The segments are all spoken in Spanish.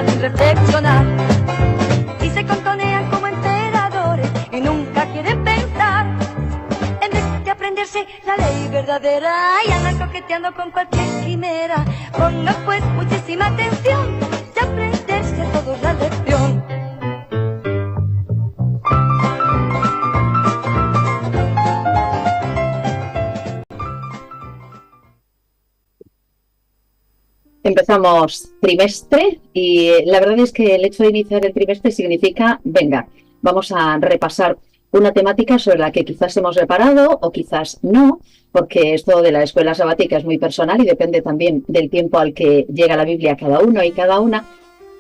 nada sin reflexionar. Y se contonean como emperadores y nunca quieren pensar. En vez de aprenderse la ley verdadera y andan coqueteando con cualquier quimera. Ponga pues muchísima atención de aprenderse a todos la lección. Empezamos trimestre y la verdad es que el hecho de iniciar el trimestre significa, venga, vamos a repasar una temática sobre la que quizás hemos reparado o quizás no, porque esto de la escuela sabática es muy personal y depende también del tiempo al que llega la Biblia cada uno y cada una,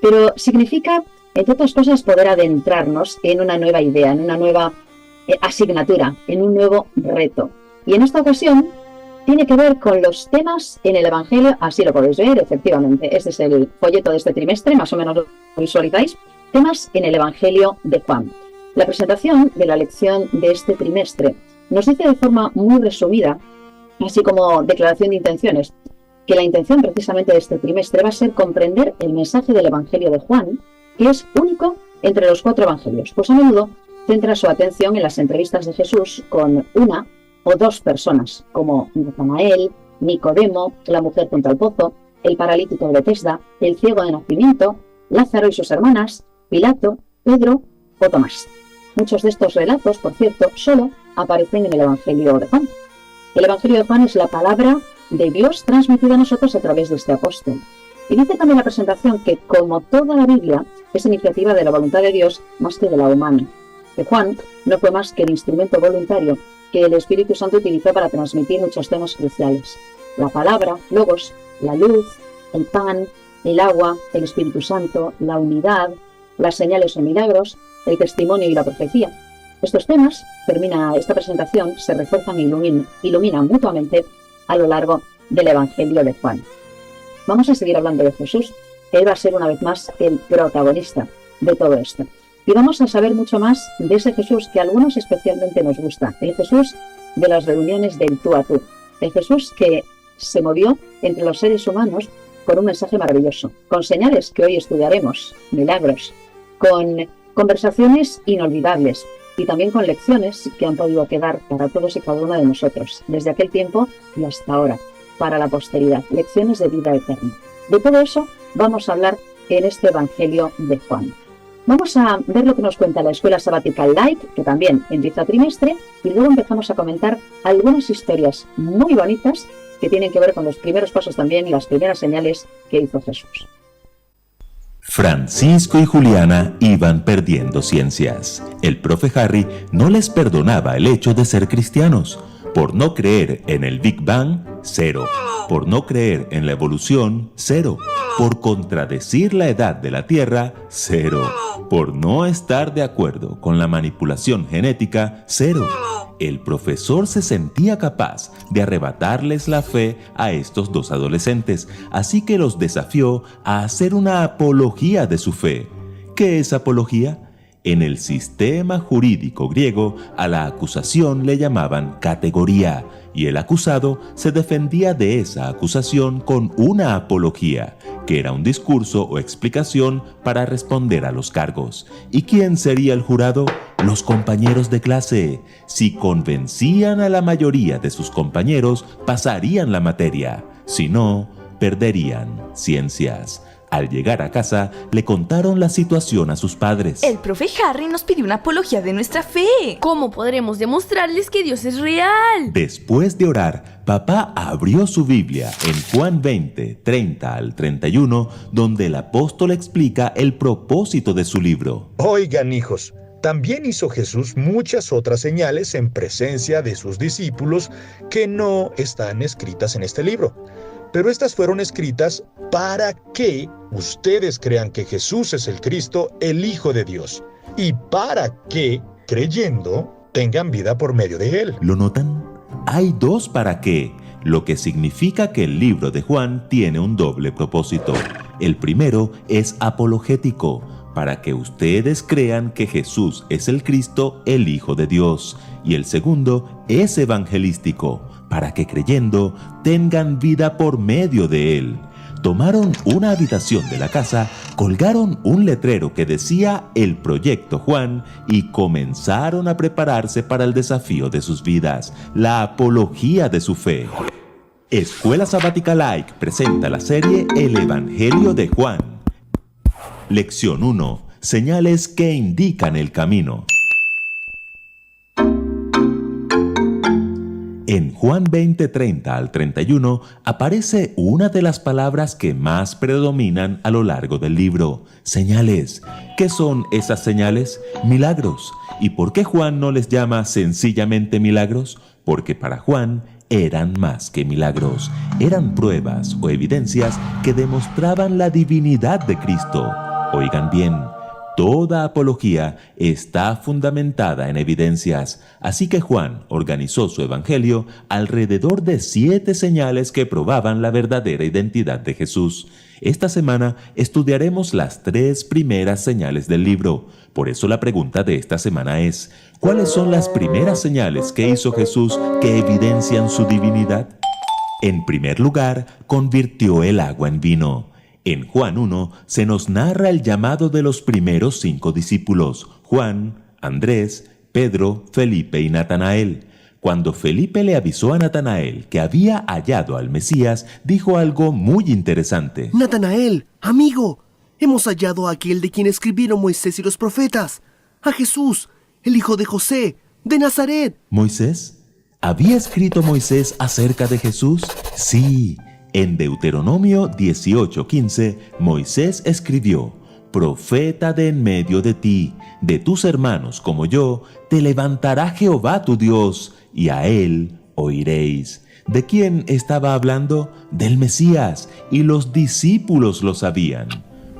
pero significa, entre otras cosas, poder adentrarnos en una nueva idea, en una nueva asignatura, en un nuevo reto. Y en esta ocasión tiene que ver con los temas en el Evangelio, así lo podéis ver, efectivamente. Este es el folleto de este trimestre, más o menos lo visualizáis. Temas en el Evangelio de Juan. La presentación de la lección de este trimestre nos dice de forma muy resumida, así como declaración de intenciones, que la intención precisamente de este trimestre va a ser comprender el mensaje del Evangelio de Juan, que es único entre los 4 evangelios, pues a menudo centra su atención en las entrevistas de Jesús con una o 2 personas, como Natanael, Nicodemo, la mujer junto al pozo, el paralítico de Betesda, el ciego de nacimiento, Lázaro y sus hermanas, Pilato, Pedro o Tomás. Muchos de estos relatos, por cierto, solo aparecen en el Evangelio de Juan. El Evangelio de Juan es la palabra de Dios transmitida a nosotros a través de este apóstol. Y dice también la presentación que, como toda la Biblia, es iniciativa de la voluntad de Dios más que de la humana. Que Juan no fue más que el instrumento voluntario que el Espíritu Santo utilizó para transmitir muchos temas cruciales. La palabra, logos, la luz, el pan, el agua, el Espíritu Santo, la unidad, las señales o milagros, el testimonio y la profecía. Estos temas, termina esta presentación, se refuerzan e iluminan mutuamente a lo largo del Evangelio de Juan. Vamos a seguir hablando de Jesús. Él va a ser una vez más el protagonista de todo esto. Y vamos a saber mucho más de ese Jesús que a algunos especialmente nos gusta. El Jesús de las reuniones del tú a tú. El Jesús que se movió entre los seres humanos con un mensaje maravilloso, con señales que hoy estudiaremos, milagros, con conversaciones inolvidables y también con lecciones que han podido quedar para todos y cada uno de nosotros, desde aquel tiempo y hasta ahora, para la posteridad, lecciones de vida eterna. De todo eso vamos a hablar en este Evangelio de Juan. Vamos a ver lo que nos cuenta la Escuela Sabbatical Light, que también empieza trimestre, y luego empezamos a comentar algunas historias muy bonitas que tienen que ver con los primeros pasos también y las primeras señales que hizo Jesús. Francisco y Juliana iban perdiendo ciencias. El profe Harry no les perdonaba el hecho de ser cristianos. Por no creer en el Big Bang, 0. Por no creer en la evolución, 0. Por contradecir la edad de la Tierra, 0. Por no estar de acuerdo con la manipulación genética, 0. El profesor se sentía capaz de arrebatarles la fe a estos 2 adolescentes, así que los desafió a hacer una apología de su fe. ¿Qué es apología? En el sistema jurídico griego, a la acusación le llamaban categoría, y el acusado se defendía de esa acusación con una apología, que era un discurso o explicación para responder a los cargos. ¿Y quién sería el jurado? Los compañeros de clase. Si convencían a la mayoría de sus compañeros, pasarían la materia. Si no, perderían ciencias. Al llegar a casa, le contaron la situación a sus padres. El profe Harry nos pidió una apología de nuestra fe. ¿Cómo podremos demostrarles que Dios es real? Después de orar, papá abrió su Biblia en Juan 20, 30 al 31, donde el apóstol explica el propósito de su libro. Oigan, hijos, también hizo Jesús muchas otras señales en presencia de sus discípulos que no están escritas en este libro. Pero estas fueron escritas para que ustedes crean que Jesús es el Cristo, el Hijo de Dios, y para que, creyendo, tengan vida por medio de Él. ¿Lo notan? Hay 2 para qué, lo que significa que el libro de Juan tiene un doble propósito. El primero es apologético, para que ustedes crean que Jesús es el Cristo, el Hijo de Dios. Y el segundo es evangelístico, para que creyendo tengan vida por medio de Él. tomaron una habitación de la casa, colgaron un letrero que decía El Proyecto Juan y comenzaron a prepararse para el desafío de sus vidas, la apología de su fe. Escuela Sabática Like presenta la serie El Evangelio de Juan. Lección 1. Señales que indican el camino. En Juan 20:30 al 31 aparece una de las palabras que más predominan a lo largo del libro: señales. ¿Qué son esas señales? Milagros. ¿Y por qué Juan no les llama sencillamente milagros? Porque para Juan eran más que milagros. Eran pruebas o evidencias que demostraban la divinidad de Cristo. Oigan bien. Toda apología está fundamentada en evidencias, así que Juan organizó su evangelio alrededor de 7 señales que probaban la verdadera identidad de Jesús. Esta semana estudiaremos las 3 primeras señales del libro. Por eso la pregunta de esta semana es: ¿cuáles son las primeras señales que hizo Jesús que evidencian su divinidad? En primer lugar, convirtió el agua en vino. En Juan 1 se nos narra el llamado de los primeros 5 discípulos: Juan, Andrés, Pedro, Felipe y Natanael. Cuando Felipe le avisó a Natanael que había hallado al Mesías, dijo algo muy interesante. Natanael, amigo, hemos hallado a aquel de quien escribieron Moisés y los profetas, a Jesús, el hijo de José, de Nazaret. ¿Moisés? ¿Había escrito Moisés acerca de Jesús? Sí. En Deuteronomio 18:15, Moisés escribió: Profeta de en medio de ti, de tus hermanos como yo, te levantará Jehová tu Dios, y a él oiréis. ¿De quién estaba hablando? Del Mesías, y los discípulos lo sabían.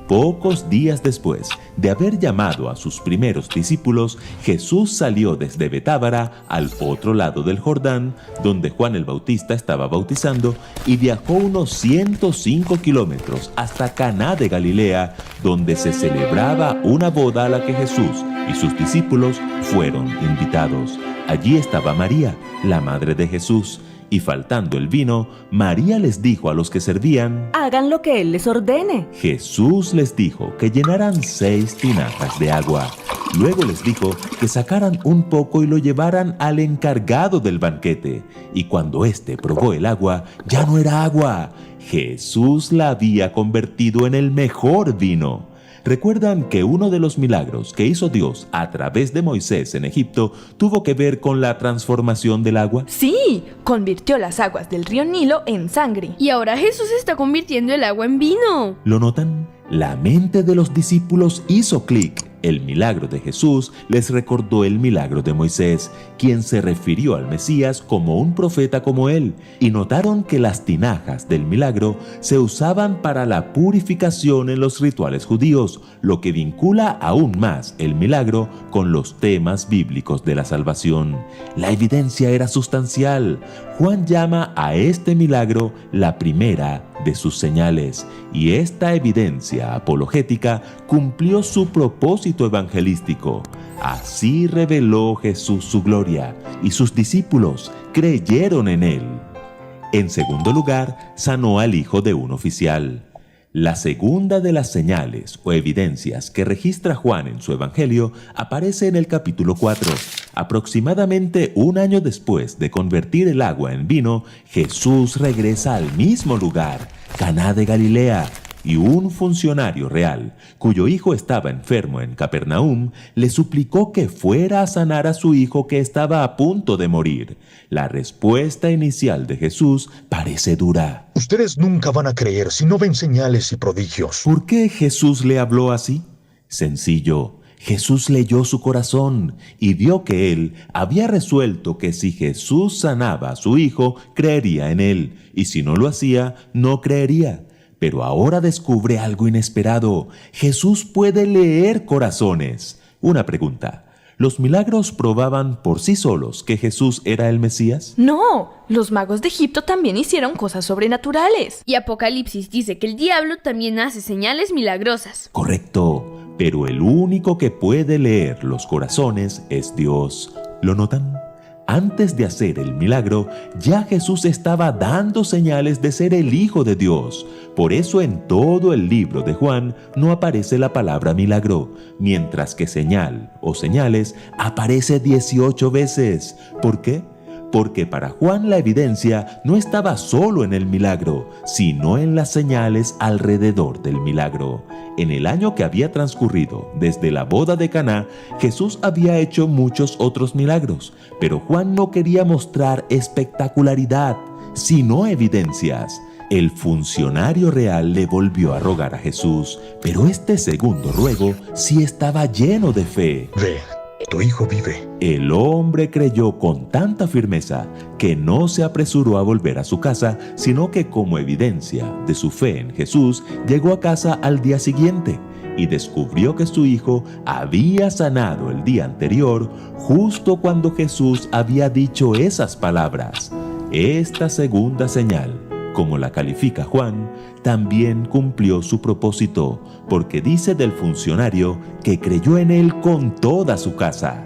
Pocos días después de haber llamado a sus primeros discípulos, Jesús salió desde Betábara al otro lado del Jordán, donde Juan el Bautista estaba bautizando, y viajó unos 105 kilómetros hasta Caná de Galilea, donde se celebraba una boda a la que Jesús y sus discípulos fueron invitados. Allí estaba María, la madre de Jesús, y faltando el vino, María les dijo a los que servían: hagan lo que Él les ordene. Jesús les dijo que llenaran 6 tinajas de agua. Luego les dijo que sacaran un poco y lo llevaran al encargado del banquete. Y cuando éste probó el agua, ya no era agua. Jesús la había convertido en el mejor vino. ¿Recuerdan que uno de los milagros que hizo Dios a través de Moisés en Egipto tuvo que ver con la transformación del agua? Sí, convirtió las aguas del río Nilo en sangre. Y ahora Jesús está convirtiendo el agua en vino. ¿Lo notan? La mente de los discípulos hizo clic. El milagro de Jesús les recordó el milagro de Moisés, quien se refirió al Mesías como un profeta como él, y notaron que las tinajas del milagro se usaban para la purificación en los rituales judíos, lo que vincula aún más el milagro con los temas bíblicos de la salvación. La evidencia era sustancial. Juan llama a este milagro la primera de sus señales, y esta evidencia apologética cumplió su propósito evangelístico. Así reveló Jesús su gloria, y sus discípulos creyeron en él. En segundo lugar, sanó al hijo de un oficial. La segunda de las señales o evidencias que registra Juan en su evangelio aparece en el capítulo 4. Aproximadamente un año después de convertir el agua en vino, Jesús regresa al mismo lugar, Caná de Galilea, y un funcionario real, cuyo hijo estaba enfermo en Capernaum, le suplicó que fuera a sanar a su hijo que estaba a punto de morir. La respuesta inicial de Jesús parece dura. Ustedes nunca van a creer si no ven señales y prodigios. ¿Por qué Jesús le habló así? Sencillo. Jesús leyó su corazón y vio que él había resuelto que si Jesús sanaba a su hijo, creería en él, y si no lo hacía, no creería. Pero ahora descubre algo inesperado. Jesús puede leer corazones. Una pregunta: ¿los milagros probaban por sí solos que Jesús era el Mesías? No, los magos de Egipto también hicieron cosas sobrenaturales. Y Apocalipsis dice que el diablo también hace señales milagrosas. Correcto, pero el único que puede leer los corazones es Dios. ¿Lo notan? Antes de hacer el milagro, ya Jesús estaba dando señales de ser el Hijo de Dios. Por eso en todo el libro de Juan no aparece la palabra milagro, mientras que señal o señales aparece 18 veces. ¿Por qué? Porque para Juan la evidencia no estaba solo en el milagro, sino en las señales alrededor del milagro. En el año que había transcurrido desde la boda de Caná, Jesús había hecho muchos otros milagros, pero Juan no quería mostrar espectacularidad, sino evidencias. El funcionario real le volvió a rogar a Jesús, pero este segundo ruego sí estaba lleno de fe. Ve, tu hijo vive. El hombre creyó con tanta firmeza que no se apresuró a volver a su casa, sino que como evidencia de su fe en Jesús, llegó a casa al día siguiente y descubrió que su hijo había sanado el día anterior, justo cuando Jesús había dicho esas palabras. Esta segunda señal, como la califica Juan, también cumplió su propósito, porque dice del funcionario que creyó en él con toda su casa.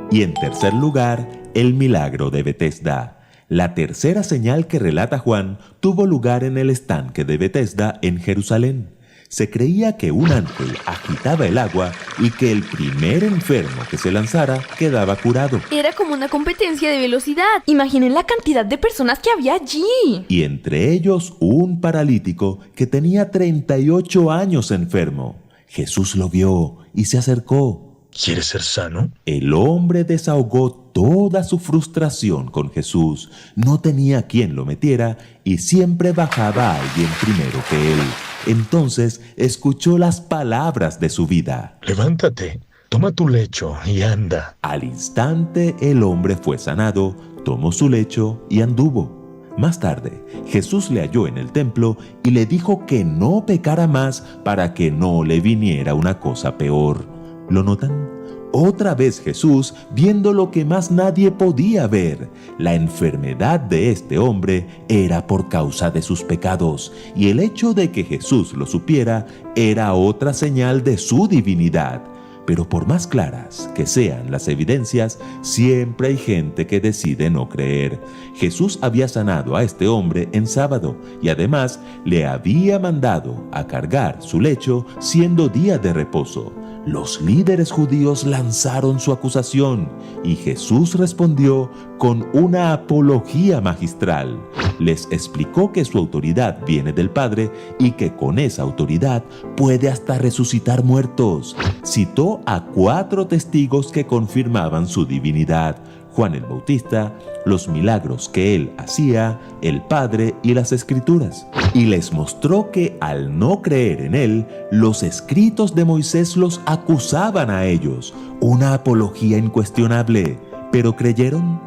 Y en tercer lugar, el milagro de Betesda. La tercera señal que relata Juan tuvo lugar en el estanque de Betesda en Jerusalén. Se creía que un ángel agitaba el agua y que el primer enfermo que se lanzara quedaba curado. Era como una competencia de velocidad. Imaginen la cantidad de personas que había allí. Y entre ellos un paralítico que tenía 38 años enfermo. Jesús lo vio y se acercó. ¿Quieres ser sano? El hombre desahogó toda su frustración con Jesús. No tenía quien lo metiera y siempre bajaba a alguien primero que él. Entonces escuchó las palabras de su vida. Levántate, toma tu lecho y anda. Al instante el hombre fue sanado, tomó su lecho y anduvo. Más tarde, Jesús le halló en el templo y le dijo que no pecara más para que no le viniera una cosa peor. ¿Lo notan? Otra vez Jesús viendo lo que más nadie podía ver. La enfermedad de este hombre era por causa de sus pecados, y el hecho de que Jesús lo supiera era otra señal de su divinidad. Pero por más claras que sean las evidencias, siempre hay gente que decide no creer. Jesús había sanado a este hombre en sábado y además le había mandado a cargar su lecho siendo día de reposo. Los líderes judíos lanzaron su acusación y Jesús respondió con una apología magistral. Les explicó que su autoridad viene del Padre y que con esa autoridad puede hasta resucitar muertos. Citó a 4 testigos que confirmaban su divinidad: Juan el Bautista, los milagros que él hacía, el Padre y las Escrituras. Y les mostró que al no creer en él, los escritos de Moisés los acusaban a ellos, una apología incuestionable. ¿Pero creyeron?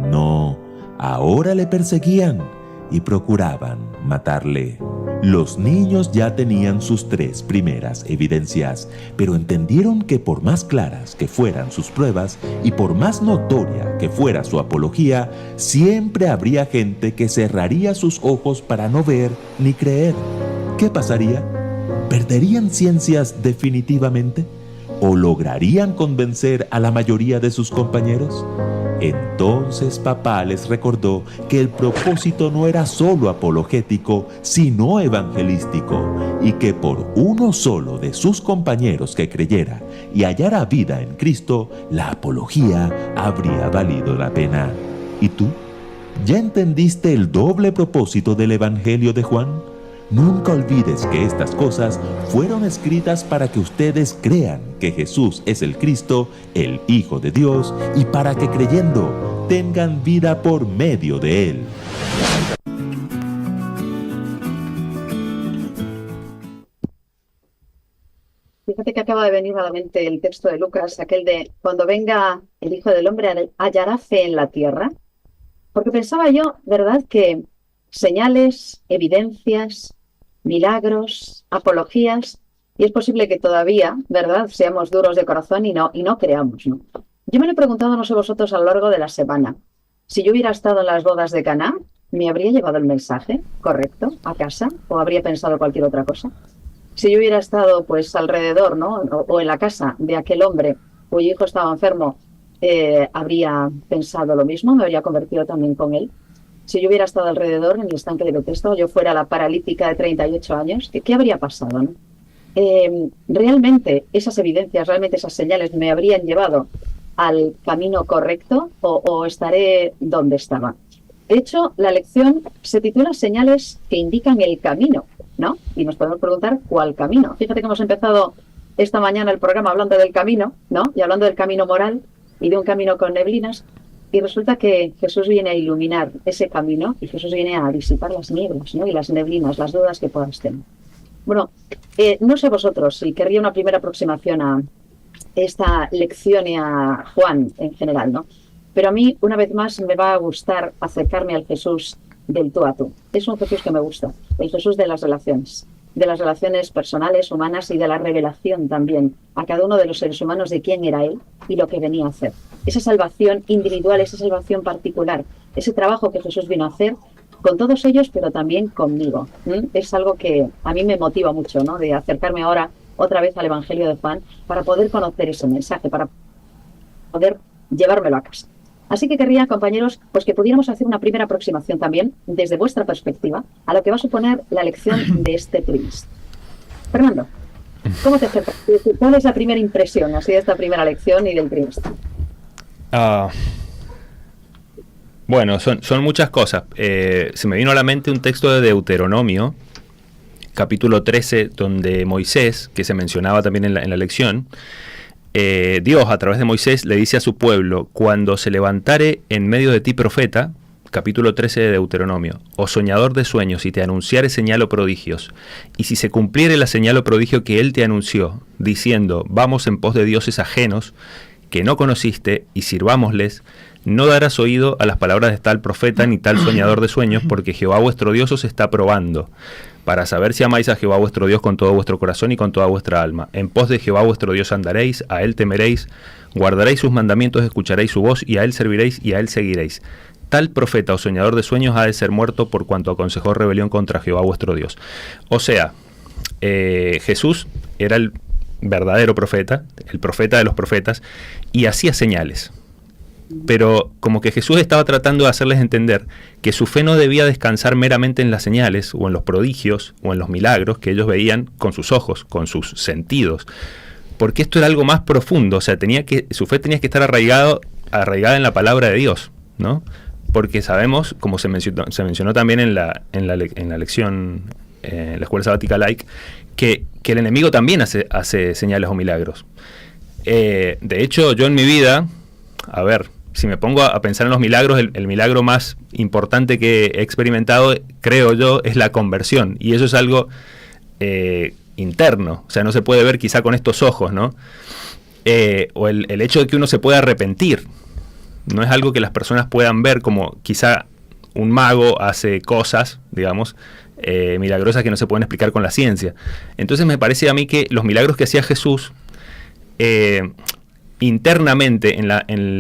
No, ahora le perseguían y procuraban matarle. Los niños ya tenían sus 3 primeras evidencias, pero entendieron que por más claras que fueran sus pruebas y por más notoria que fuera su apología, siempre habría gente que cerraría sus ojos para no ver ni creer. ¿Qué pasaría? ¿Perderían ciencias definitivamente? ¿O lograrían convencer a la mayoría de sus compañeros? Entonces papá les recordó que el propósito no era solo apologético, sino evangelístico, y que por uno solo de sus compañeros que creyera y hallara vida en Cristo, la apología habría valido la pena. ¿Y tú? ¿Ya entendiste el doble propósito del Evangelio de Juan? Nunca olvides que estas cosas fueron escritas para que ustedes crean que Jesús es el Cristo, el Hijo de Dios, y para que creyendo tengan vida por medio de Él. Fíjate que acaba de venir a la mente el texto de Lucas, aquel de cuando venga el Hijo del Hombre, ¿hallará fe en la tierra? Porque pensaba yo, ¿verdad?, que señales, evidencias, milagros, apologías, y es posible que todavía, ¿verdad?, seamos duros de corazón y no creamos, ¿no? Yo me lo he preguntado, no sé vosotros, a lo largo de la semana. Si yo hubiera estado en las bodas de Caná, ¿me habría llevado el mensaje correcto a casa o habría pensado cualquier otra cosa? Si yo hubiera estado pues alrededor, ¿no?, o en la casa de aquel hombre cuyo hijo estaba enfermo, habría pensado lo mismo, me habría convertido también con él. Si yo hubiera estado alrededor en el estanque de Bethesda o yo fuera la paralítica de 38 años, ¿qué habría pasado, no? ¿Realmente esas evidencias, realmente esas señales me habrían llevado al camino correcto o estaré donde estaba? De hecho, la lección se titula Señales que indican el camino, ¿no? Y nos podemos preguntar cuál camino. Fíjate que hemos empezado esta mañana el programa hablando del camino, ¿no? Y hablando del camino moral y de un camino con neblinas. Y resulta que Jesús viene a iluminar ese camino y Jesús viene a disipar las nieblas, ¿no? Y las neblinas, las dudas que puedas tener. Bueno, no sé vosotros, si querría una primera aproximación a esta lección y a Juan en general, ¿no? Pero a mí, una vez más, me va a gustar acercarme al Jesús del tú a tú. Es un Jesús que me gusta, el Jesús de las relaciones personales, humanas y de la revelación también a cada uno de los seres humanos de quién era Él y lo que venía a hacer. Esa salvación individual, esa salvación particular, ese trabajo que Jesús vino a hacer con todos ellos, pero también conmigo. Es algo que a mí me motiva mucho, ¿no? De acercarme ahora otra vez al Evangelio de Juan para poder conocer ese mensaje, para poder llevármelo a casa. Así que querría, compañeros, pues que pudiéramos hacer una primera aproximación también, desde vuestra perspectiva, a lo que va a suponer la lección de este trimestre. Fernando, ¿cómo te acercas? ¿Cuál es la primera impresión así de esta primera lección y del trimestre? Bueno, son muchas cosas. Se me vino a la mente un texto de Deuteronomio, capítulo 13, donde Moisés, que se mencionaba también en la lección, Dios a través de Moisés le dice a su pueblo: cuando se levantare en medio de ti profeta, capítulo 13 de Deuteronomio, o soñador de sueños, y te anunciare señal o prodigios, y si se cumpliere la señal o prodigio que él te anunció, diciendo: vamos en pos de dioses ajenos que no conociste y sirvámosles, no darás oído a las palabras de tal profeta ni tal soñador de sueños, porque Jehová vuestro Dios os está probando, para saber si amáis a Jehová vuestro Dios con todo vuestro corazón y con toda vuestra alma. En pos de Jehová vuestro Dios andaréis, a él temeréis, guardaréis sus mandamientos, escucharéis su voz, y a él serviréis y a él seguiréis. Tal profeta o soñador de sueños ha de ser muerto por cuanto aconsejó rebelión contra Jehová vuestro Dios. O sea, Jesús era el verdadero profeta, el profeta de los profetas, y hacía señales. Pero como que Jesús estaba tratando de hacerles entender que su fe no debía descansar meramente en las señales o en los prodigios o en los milagros que ellos veían con sus ojos, con sus sentidos, porque esto era algo más profundo. O sea, su fe tenía que estar arraigada en la palabra de Dios, ¿no? Porque sabemos, como se mencionó también en la lección en la escuela sabática laic, que el enemigo también hace señales o milagros. De hecho, yo en mi vida, a ver, si me pongo a pensar en los milagros, el milagro más importante que he experimentado, creo yo, es la conversión. Y eso es algo interno. O sea, no se puede ver quizá con estos ojos, ¿no? O el hecho de que uno se pueda arrepentir. No es algo que las personas puedan ver, como quizá un mago hace cosas, digamos, milagrosas que no se pueden explicar con la ciencia. Entonces me parece a mí que los milagros que hacía Jesús internamente en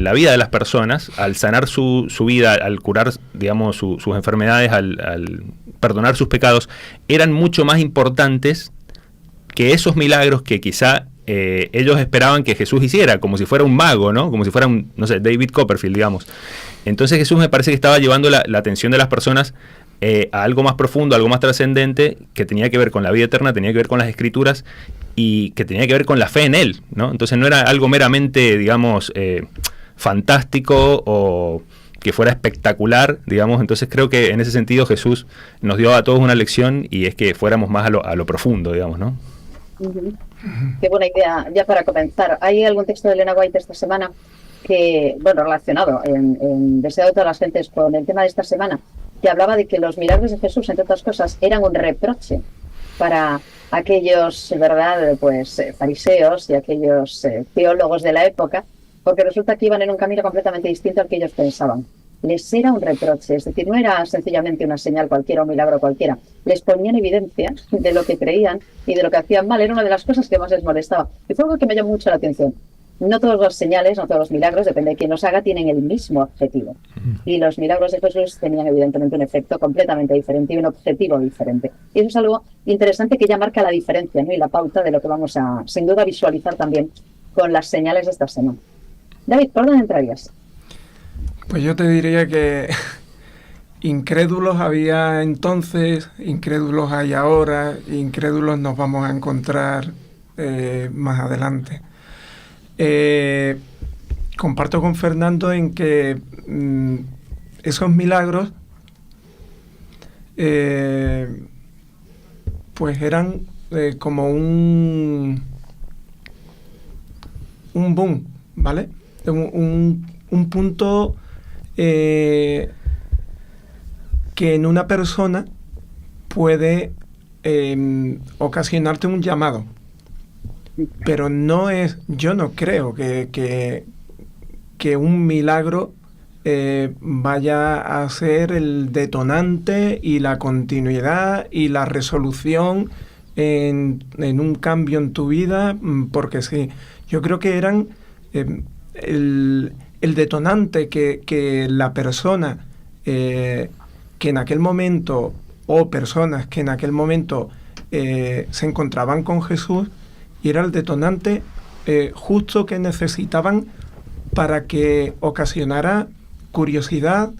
la vida de las personas, al sanar su vida, al curar, digamos, sus enfermedades, al perdonar sus pecados, eran mucho más importantes que esos milagros que quizá ellos esperaban que Jesús hiciera, como si fuera un mago, ¿no? Como si fuera un, no sé, David Copperfield, digamos. Entonces Jesús me parece que estaba llevando la atención de las personas a algo más profundo, algo más trascendente, que tenía que ver con la vida eterna, tenía que ver con las Escrituras y que tenía que ver con la fe en Él, ¿no? Entonces no era algo meramente, digamos, fantástico o que fuera espectacular, digamos. Entonces creo que en ese sentido Jesús nos dio a todos una lección, y es que fuéramos más a lo profundo, digamos, ¿no? Uh-huh. Qué buena idea. Ya para comenzar, ¿hay algún texto de Elena White esta semana que, bueno, relacionado en Deseo de todas las gentes con el tema de esta semana, que hablaba de que los milagros de Jesús, entre otras cosas, eran un reproche para aquellos, ¿verdad?, pues fariseos y aquellos teólogos de la época, porque resulta que iban en un camino completamente distinto al que ellos pensaban. Les era un reproche, es decir, no era sencillamente una señal cualquiera, un milagro cualquiera. Les ponían evidencia de lo que creían y de lo que hacían mal. Era una de las cosas que más les molestaba. Y fue algo que me llamó mucho la atención. No todas las señales, no todos los milagros, depende de quién los haga, tienen el mismo objetivo. Y los milagros de Jesús tenían evidentemente un efecto completamente diferente y un objetivo diferente. Y eso es algo interesante que ya marca la diferencia, ¿no? Y la pauta de lo que vamos a, sin duda, visualizar también con las señales de esta semana. David, ¿por dónde entrarías? Pues yo te diría que incrédulos había entonces, incrédulos hay ahora, incrédulos nos vamos a encontrar más adelante. Comparto con Fernando en que esos milagros pues eran como un boom, ¿vale? Un punto que en una persona puede ocasionarte un llamado. Pero yo no creo que un milagro vaya a ser el detonante y la continuidad y la resolución en un cambio en tu vida, porque sí. Yo creo que eran el detonante que la persona que en aquel momento, o personas que en aquel momento se encontraban con Jesús, y era el detonante justo que necesitaban para que ocasionara curiosidad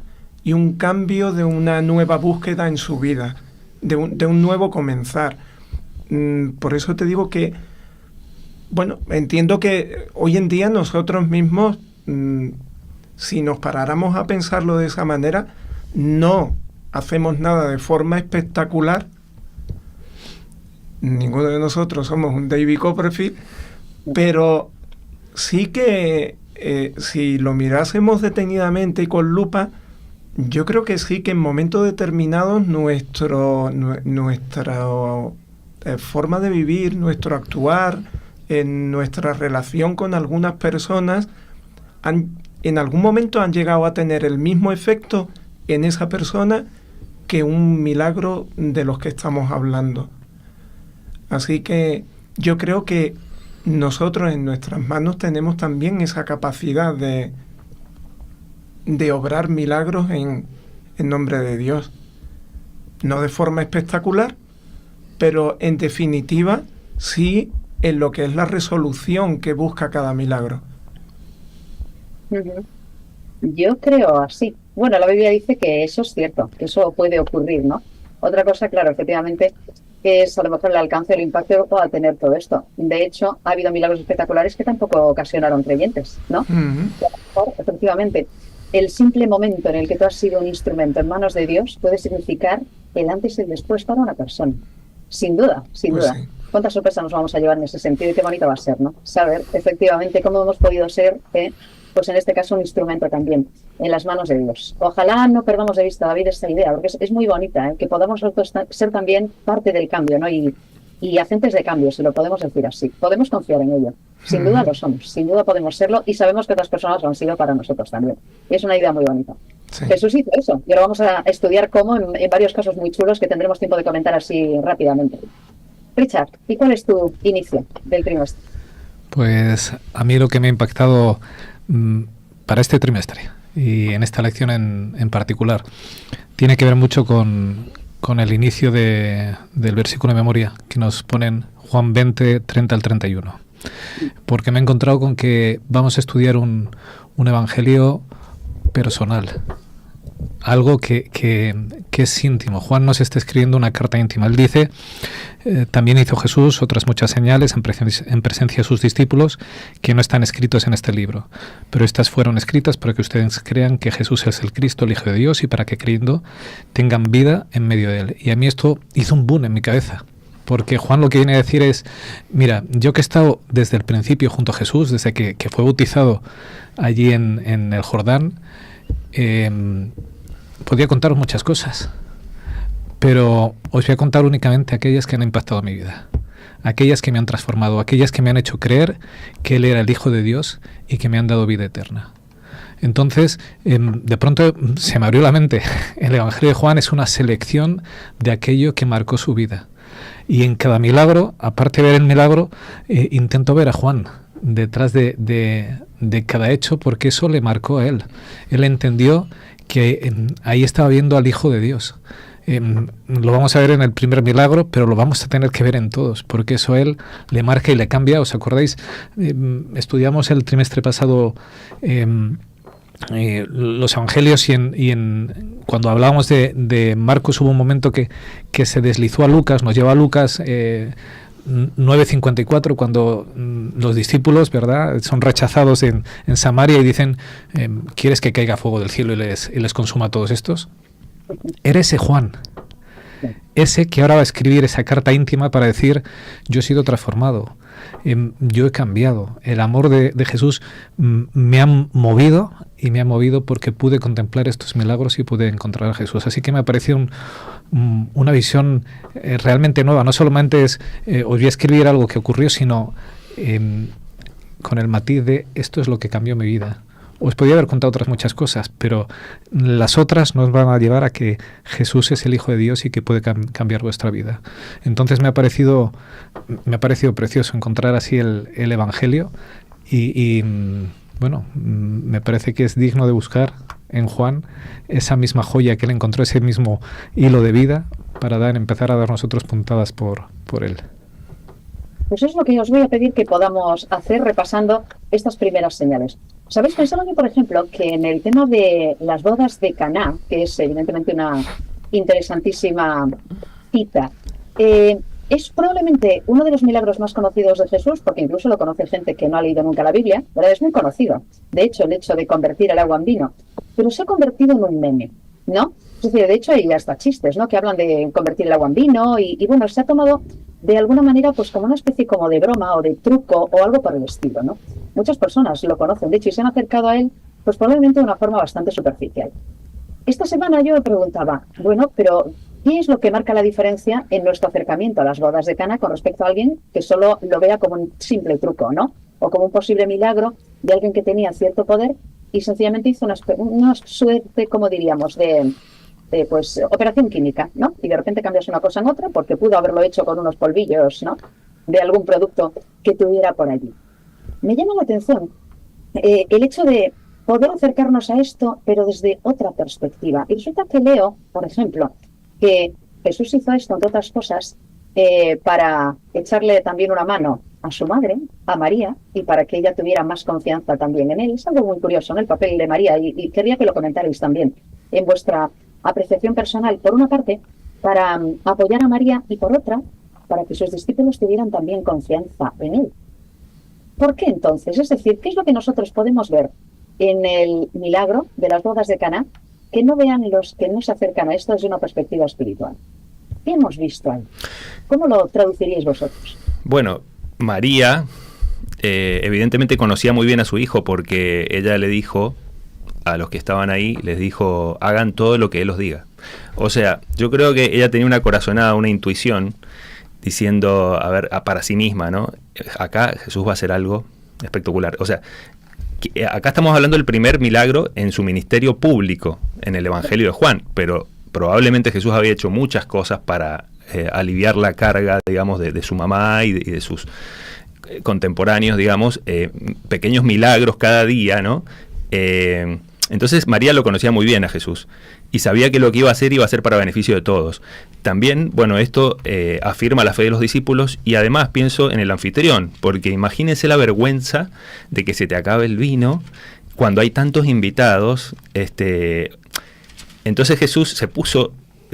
y un cambio de una nueva búsqueda en su vida, de un nuevo comenzar. Por eso te digo que, bueno, entiendo que hoy en día nosotros mismos, si nos paráramos a pensarlo de esa manera, no hacemos nada de forma espectacular. Ninguno de nosotros somos un David Copperfield, pero sí que si lo mirásemos detenidamente y con lupa, yo creo que sí que en momentos determinados nuestra forma de vivir, nuestro actuar, en nuestra relación con algunas personas, en algún momento han llegado a tener el mismo efecto en esa persona que un milagro de los que estamos hablando. Así que yo creo que nosotros en nuestras manos tenemos también esa capacidad de obrar milagros en nombre de Dios. No de forma espectacular, pero en definitiva sí en lo que es la resolución que busca cada milagro. Yo creo así. Bueno, la Biblia dice que eso es cierto, que eso puede ocurrir, ¿no? Otra cosa, claro, efectivamente, es a lo mejor el alcance, el impacto que pueda tener todo esto. De hecho, ha habido milagros espectaculares que tampoco ocasionaron creyentes, ¿no? Y a lo mejor, efectivamente, el simple momento en el que tú has sido un instrumento en manos de Dios puede significar el antes y el después para una persona. Sin duda, sin duda. Sí. ¿Cuántas sorpresas nos vamos a llevar en ese sentido? Y qué bonito va a ser, ¿no? Saber efectivamente cómo hemos podido ser, pues en este caso, un instrumento también en las manos de Dios. Ojalá no perdamos de vista, David, esta idea, porque es muy bonita, que podamos ser también parte del cambio, ¿no? Y agentes de cambio, si lo podemos decir así. Podemos confiar en ello. Sin duda lo somos, sin duda podemos serlo, y sabemos que otras personas lo han sido para nosotros también. Y es una idea muy bonita. Sí. Jesús hizo eso, y ahora vamos a estudiar cómo en varios casos muy chulos que tendremos tiempo de comentar así rápidamente. Richard, ¿y cuál es tu inicio del trimestre? Pues a mí lo que me ha impactado para este trimestre y en esta lección en particular tiene que ver mucho con el inicio del versículo de memoria que nos ponen Juan 20, 30 al 31. Porque me he encontrado con que vamos a estudiar un evangelio personal, algo que es íntimo. Juan nos está escribiendo una carta íntima. Él dice, también hizo Jesús otras muchas señales en presencia de sus discípulos que no están escritos en este libro, pero estas fueron escritas para que ustedes crean que Jesús es el Cristo, el Hijo de Dios, y para que creyendo tengan vida en medio de él. Y a mí esto hizo un boom en mi cabeza, porque Juan lo que viene a decir es, mira, yo que he estado desde el principio junto a Jesús, desde que fue bautizado allí en el Jordán, podría contaros muchas cosas, pero os voy a contar únicamente aquellas que han impactado mi vida, aquellas que me han transformado, aquellas que me han hecho creer que Él era el Hijo de Dios y que me han dado vida eterna. Entonces, de pronto se me abrió la mente. El Evangelio de Juan es una selección de aquello que marcó su vida. Y en cada milagro, aparte de ver el milagro, intento ver a Juan detrás de cada hecho, porque eso le marcó a él. Él entendió que ahí estaba viendo al Hijo de Dios. Lo vamos a ver en el primer milagro, pero lo vamos a tener que ver en todos, porque eso a él le marca y le cambia. ¿Os acordáis? Estudiamos el trimestre pasado los evangelios y cuando hablábamos de Marcos hubo un momento que se deslizó a Lucas, nos lleva a Lucas 9:54, cuando los discípulos, ¿verdad?, son rechazados en Samaria y dicen, ¿quieres que caiga fuego del cielo y les consuma a todos estos? Era ese Juan, ese que ahora va a escribir esa carta íntima para decir, yo he sido transformado, yo he cambiado. El amor de Jesús me ha movido, y me ha movido porque pude contemplar estos milagros y pude encontrar a Jesús. Así que me ha parecido una visión realmente nueva. No solamente os voy a escribir algo que ocurrió, sino con el matiz de esto es lo que cambió mi vida. Os podía haber contado otras muchas cosas, pero las otras nos van a llevar a que Jesús es el Hijo de Dios y que puede cambiar vuestra vida. Entonces me ha parecido precioso encontrar así el Evangelio y bueno, me parece que es digno de buscar en Juan esa misma joya que él encontró, ese mismo hilo de vida para empezar a dar nosotros puntadas por él. Pues es lo que os voy a pedir que podamos hacer repasando estas primeras señales. ¿Sabéis? Pensaba que, por ejemplo, que en el tema de las bodas de Caná, que es evidentemente una interesantísima cita, es probablemente uno de los milagros más conocidos de Jesús, porque incluso lo conoce gente que no ha leído nunca la Biblia, ¿verdad? Es muy conocido. De hecho, el hecho de convertir el agua en vino. Pero se ha convertido en un meme, ¿no? Es decir, de hecho hay hasta chistes, ¿no?, que hablan de convertir el agua en vino y bueno, se ha tomado de alguna manera pues como una especie como de broma o de truco o algo por el estilo, ¿no? Muchas personas lo conocen, de hecho, y se han acercado a él pues probablemente de una forma bastante superficial. Esta semana yo me preguntaba, bueno, pero ¿qué es lo que marca la diferencia en nuestro acercamiento a las bodas de Cana con respecto a alguien que solo lo vea como un simple truco, ¿no? O como un posible milagro de alguien que tenía cierto poder y sencillamente hizo una suerte, como diríamos, de pues operación química, ¿no? Y de repente cambias una cosa en otra porque pudo haberlo hecho con unos polvillos, ¿no?, de algún producto que tuviera por allí. Me llama la atención el hecho de poder acercarnos a esto, pero desde otra perspectiva. Y resulta que leo, por ejemplo, que Jesús hizo esto, entre otras cosas, para echarle también una mano a su madre, a María, y para que ella tuviera más confianza también en él. Es algo muy curioso, ¿no?, el papel de María, y quería que lo comentarais también en vuestra apreciación personal, por una parte, para apoyar a María, y por otra, para que sus discípulos tuvieran también confianza en él. ¿Por qué entonces? Es decir, ¿qué es lo que nosotros podemos ver en el milagro de las bodas de Caná que no vean los que no se acercan a esto desde una perspectiva espiritual? ¿Qué hemos visto ahí? ¿Cómo lo traduciríais vosotros? Bueno, María evidentemente conocía muy bien a su hijo, porque ella le dijo a los que estaban ahí, les dijo, hagan todo lo que él os diga. O sea, yo creo que ella tenía una corazonada, una intuición, diciendo, a ver, para sí misma, ¿no? Acá Jesús va a hacer algo espectacular. O sea, acá estamos hablando del primer milagro en su ministerio público, en el Evangelio de Juan, pero probablemente Jesús había hecho muchas cosas para aliviar la carga, digamos, de su mamá y de sus contemporáneos, digamos, pequeños milagros cada día, ¿no? Entonces María lo conocía muy bien a Jesús y sabía que lo que iba a hacer para beneficio de todos. También, bueno, esto afirma la fe de los discípulos, y además pienso en el anfitrión, porque imagínense la vergüenza de que se te acabe el vino cuando hay tantos invitados. Entonces Jesús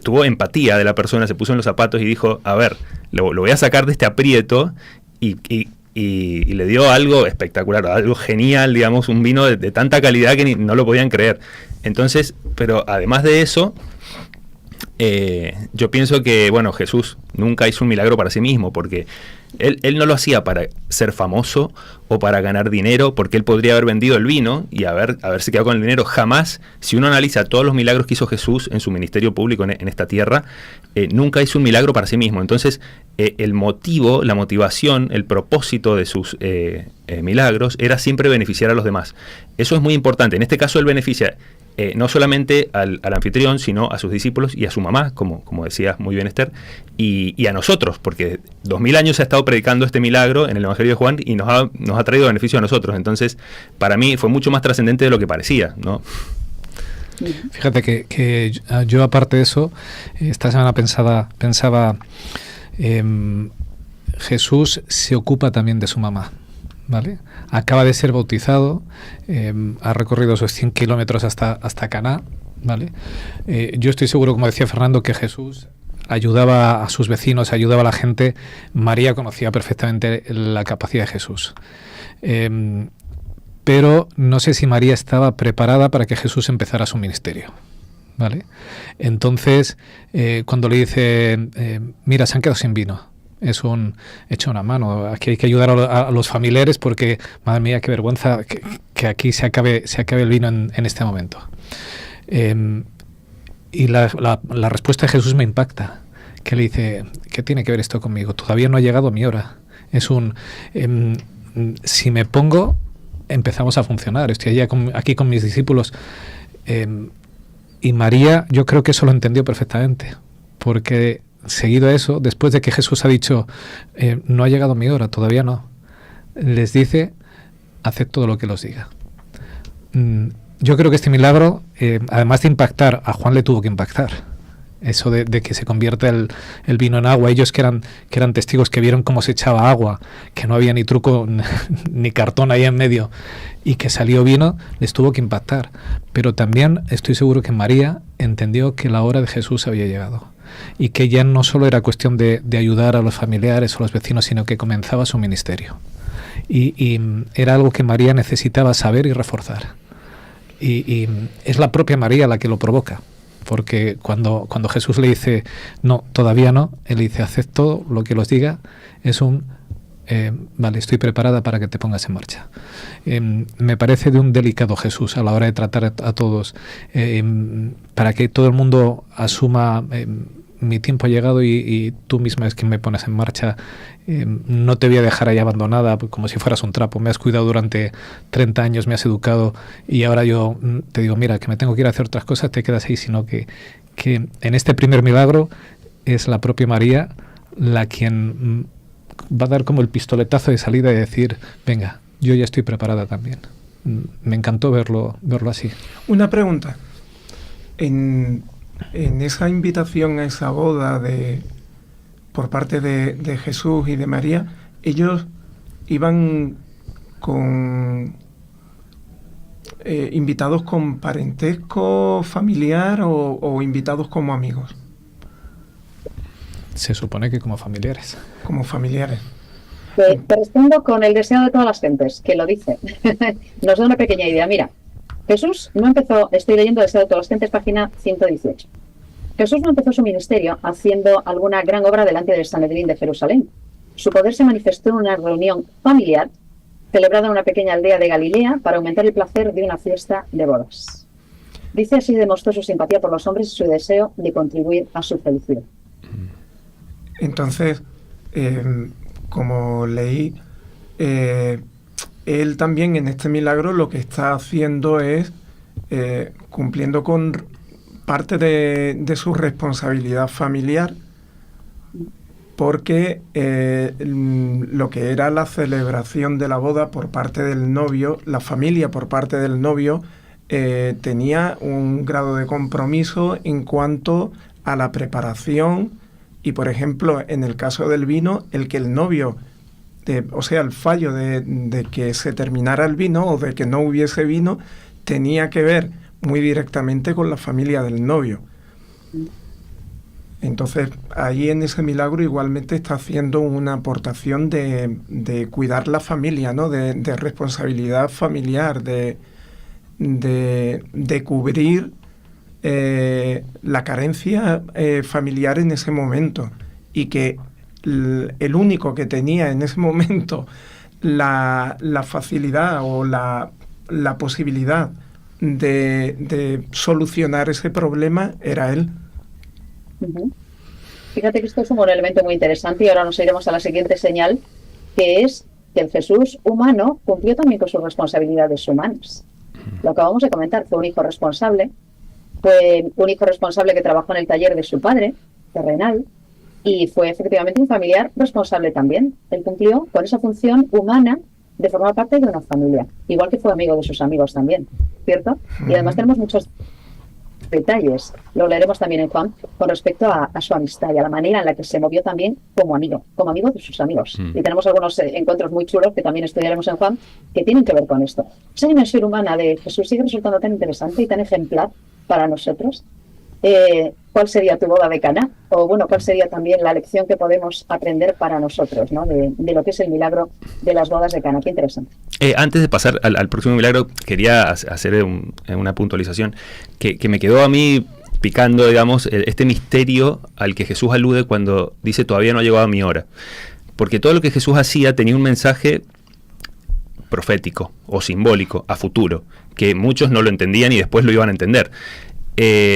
tuvo empatía de la persona, se puso en los zapatos y dijo, a ver, lo voy a sacar de este aprieto, y le dio algo espectacular, algo genial, digamos, un vino de tanta calidad que no lo podían creer. Entonces, pero además de eso, yo pienso que, bueno, Jesús nunca hizo un milagro para sí mismo, porque él no lo hacía para ser famoso o para ganar dinero, porque él podría haber vendido el vino y haberse quedado con el dinero. Jamás, si uno analiza todos los milagros que hizo Jesús en su ministerio público en esta tierra, nunca hizo un milagro para sí mismo. Entonces, el motivo, la motivación, el propósito de sus milagros era siempre beneficiar a los demás. Eso es muy importante. En este caso, él beneficia no solamente al anfitrión, sino a sus discípulos y a su mamá, como decías muy bien, Esther, y a nosotros, porque 2000 años se ha estado predicando este milagro en el Evangelio de Juan y nos ha traído beneficio a nosotros. Entonces, para mí fue mucho más trascendente de lo que parecía, ¿no? Fíjate que yo aparte de eso, esta semana pensaba Jesús se ocupa también de su mamá, ¿vale? Acaba de ser bautizado, ha recorrido esos 100 kilómetros hasta Caná, ¿vale? Yo estoy seguro, como decía Fernando, que Jesús ayudaba a sus vecinos, ayudaba a la gente. María conocía perfectamente la capacidad de Jesús. Pero no sé si María estaba preparada para que Jesús empezara su ministerio, ¿vale? Entonces, cuando le dice, mira, se han quedado sin vino, es echa una mano, aquí hay que ayudar a los familiares porque, madre mía, qué vergüenza que aquí se acabe el vino en este momento. Y la respuesta de Jesús me impacta, que le dice, ¿qué tiene que ver esto conmigo? Todavía no ha llegado mi hora. Si me pongo, empezamos a funcionar. Estoy aquí con mis discípulos. Y María, yo creo que eso lo entendió perfectamente, porque seguido a eso, después de que Jesús ha dicho, no ha llegado mi hora, todavía no, les dice, haced todo lo que los diga. Yo creo que este milagro, además de impactar, a Juan le tuvo que impactar. Eso de que se convierta el vino en agua. Ellos que eran testigos, que vieron cómo se echaba agua, que no había ni truco ni cartón ahí en medio, y que salió vino, les tuvo que impactar. Pero también estoy seguro que María entendió que la hora de Jesús había llegado, y que ya no solo era cuestión de ayudar a los familiares o a los vecinos, sino que comenzaba su ministerio. Y era algo que María necesitaba saber y reforzar. Y es la propia María la que lo provoca. Porque cuando Jesús le dice, no, todavía no, él le dice, haced todo lo que los diga, es vale, estoy preparada para que te pongas en marcha. Me parece de un delicado Jesús a la hora de tratar a todos, para que todo el mundo asuma, mi tiempo ha llegado y tú misma es quien me pones en marcha. No te voy a dejar ahí abandonada como si fueras un trapo. Me has cuidado durante 30 años, me has educado y ahora yo te digo, mira, que me tengo que ir a hacer otras cosas, te quedas ahí, sino que en este primer milagro es la propia María la quien va a dar como el pistoletazo de salida y decir, venga, yo ya estoy preparada también. Me encantó verlo así. Una pregunta. En esa invitación a esa boda por parte de Jesús y de María, ellos iban invitados con parentesco familiar o invitados como amigos. Se supone que como familiares. Como familiares. Te respondo con el deseo de todas las gentes, que lo dice. Nos da una pequeña idea. Mira, Jesús no empezó, estoy leyendo Deseo de todas las gentes, página 118. Jesús no empezó su ministerio haciendo alguna gran obra delante del Sanedrín de Jerusalén. Su poder se manifestó en una reunión familiar celebrada en una pequeña aldea de Galilea para aumentar el placer de una fiesta de bodas. Dice así demostró su simpatía por los hombres y su deseo de contribuir a su felicidad. Entonces, como leí, él también en este milagro lo que está haciendo es cumpliendo con parte de su responsabilidad familiar, porque lo que era la celebración de la boda por parte del novio, la familia por parte del novio, tenía un grado de compromiso en cuanto a la preparación y, por ejemplo, en el caso del vino, el que el novio, el fallo de que se terminara el vino o de que no hubiese vino, tenía que ver muy directamente con la familia del novio. Entonces, ahí en ese milagro igualmente está haciendo una aportación de cuidar la familia, ¿no? De responsabilidad familiar, de cubrir la carencia familiar en ese momento, y que el único que tenía en ese momento la facilidad o la posibilidad de solucionar ese problema era él. Uh-huh. Fíjate que esto es un elemento muy interesante, y ahora nos iremos a la siguiente señal, que es que el Jesús humano cumplió también con sus responsabilidades humanas. Lo acabamos de comentar, fue un hijo responsable que trabajó en el taller de su padre terrenal, y fue efectivamente un familiar responsable también. Él cumplió con esa función humana de formar parte de una familia, igual que fue amigo de sus amigos también, ¿cierto? Y además tenemos muchos detalles, lo leeremos también en Juan, con respecto a su amistad y a la manera en la que se movió también como amigo de sus amigos. Y tenemos algunos encuentros muy chulos que también estudiaremos en Juan, que tienen que ver con esto. Esa dimensión humana de Jesús sigue resultando tan interesante y tan ejemplar para nosotros. ¿Cuál sería tu boda de Caná? O bueno, ¿cuál sería también la lección que podemos aprender para nosotros, ¿no? de lo que es el milagro de las bodas de Caná? Qué interesante. Antes de pasar al próximo milagro, quería hacer una puntualización que me quedó a mí picando, digamos, este misterio al que Jesús alude cuando dice todavía no ha llegado mi hora. Porque todo lo que Jesús hacía tenía un mensaje profético o simbólico a futuro, que muchos no lo entendían y después lo iban a entender.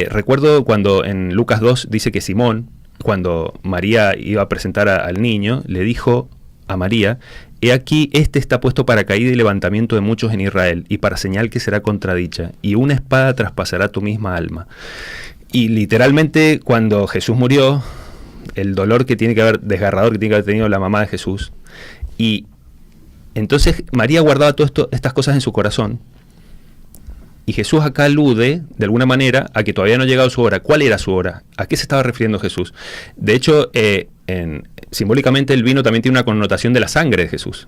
Recuerdo cuando en Lucas 2 dice que Simón, cuando María iba a presentar al niño, le dijo a María: he aquí, este está puesto para caída y levantamiento de muchos en Israel, y para señal que será contradicha, y una espada traspasará tu misma alma. Y literalmente, cuando Jesús murió, el dolor que tiene que haber, desgarrador que tiene que haber tenido la mamá de Jesús, y entonces María guardaba todas estas cosas en su corazón. Y Jesús acá alude, de alguna manera, a que todavía no ha llegado su hora. ¿Cuál era su hora? ¿A qué se estaba refiriendo Jesús? De hecho, simbólicamente el vino también tiene una connotación de la sangre de Jesús.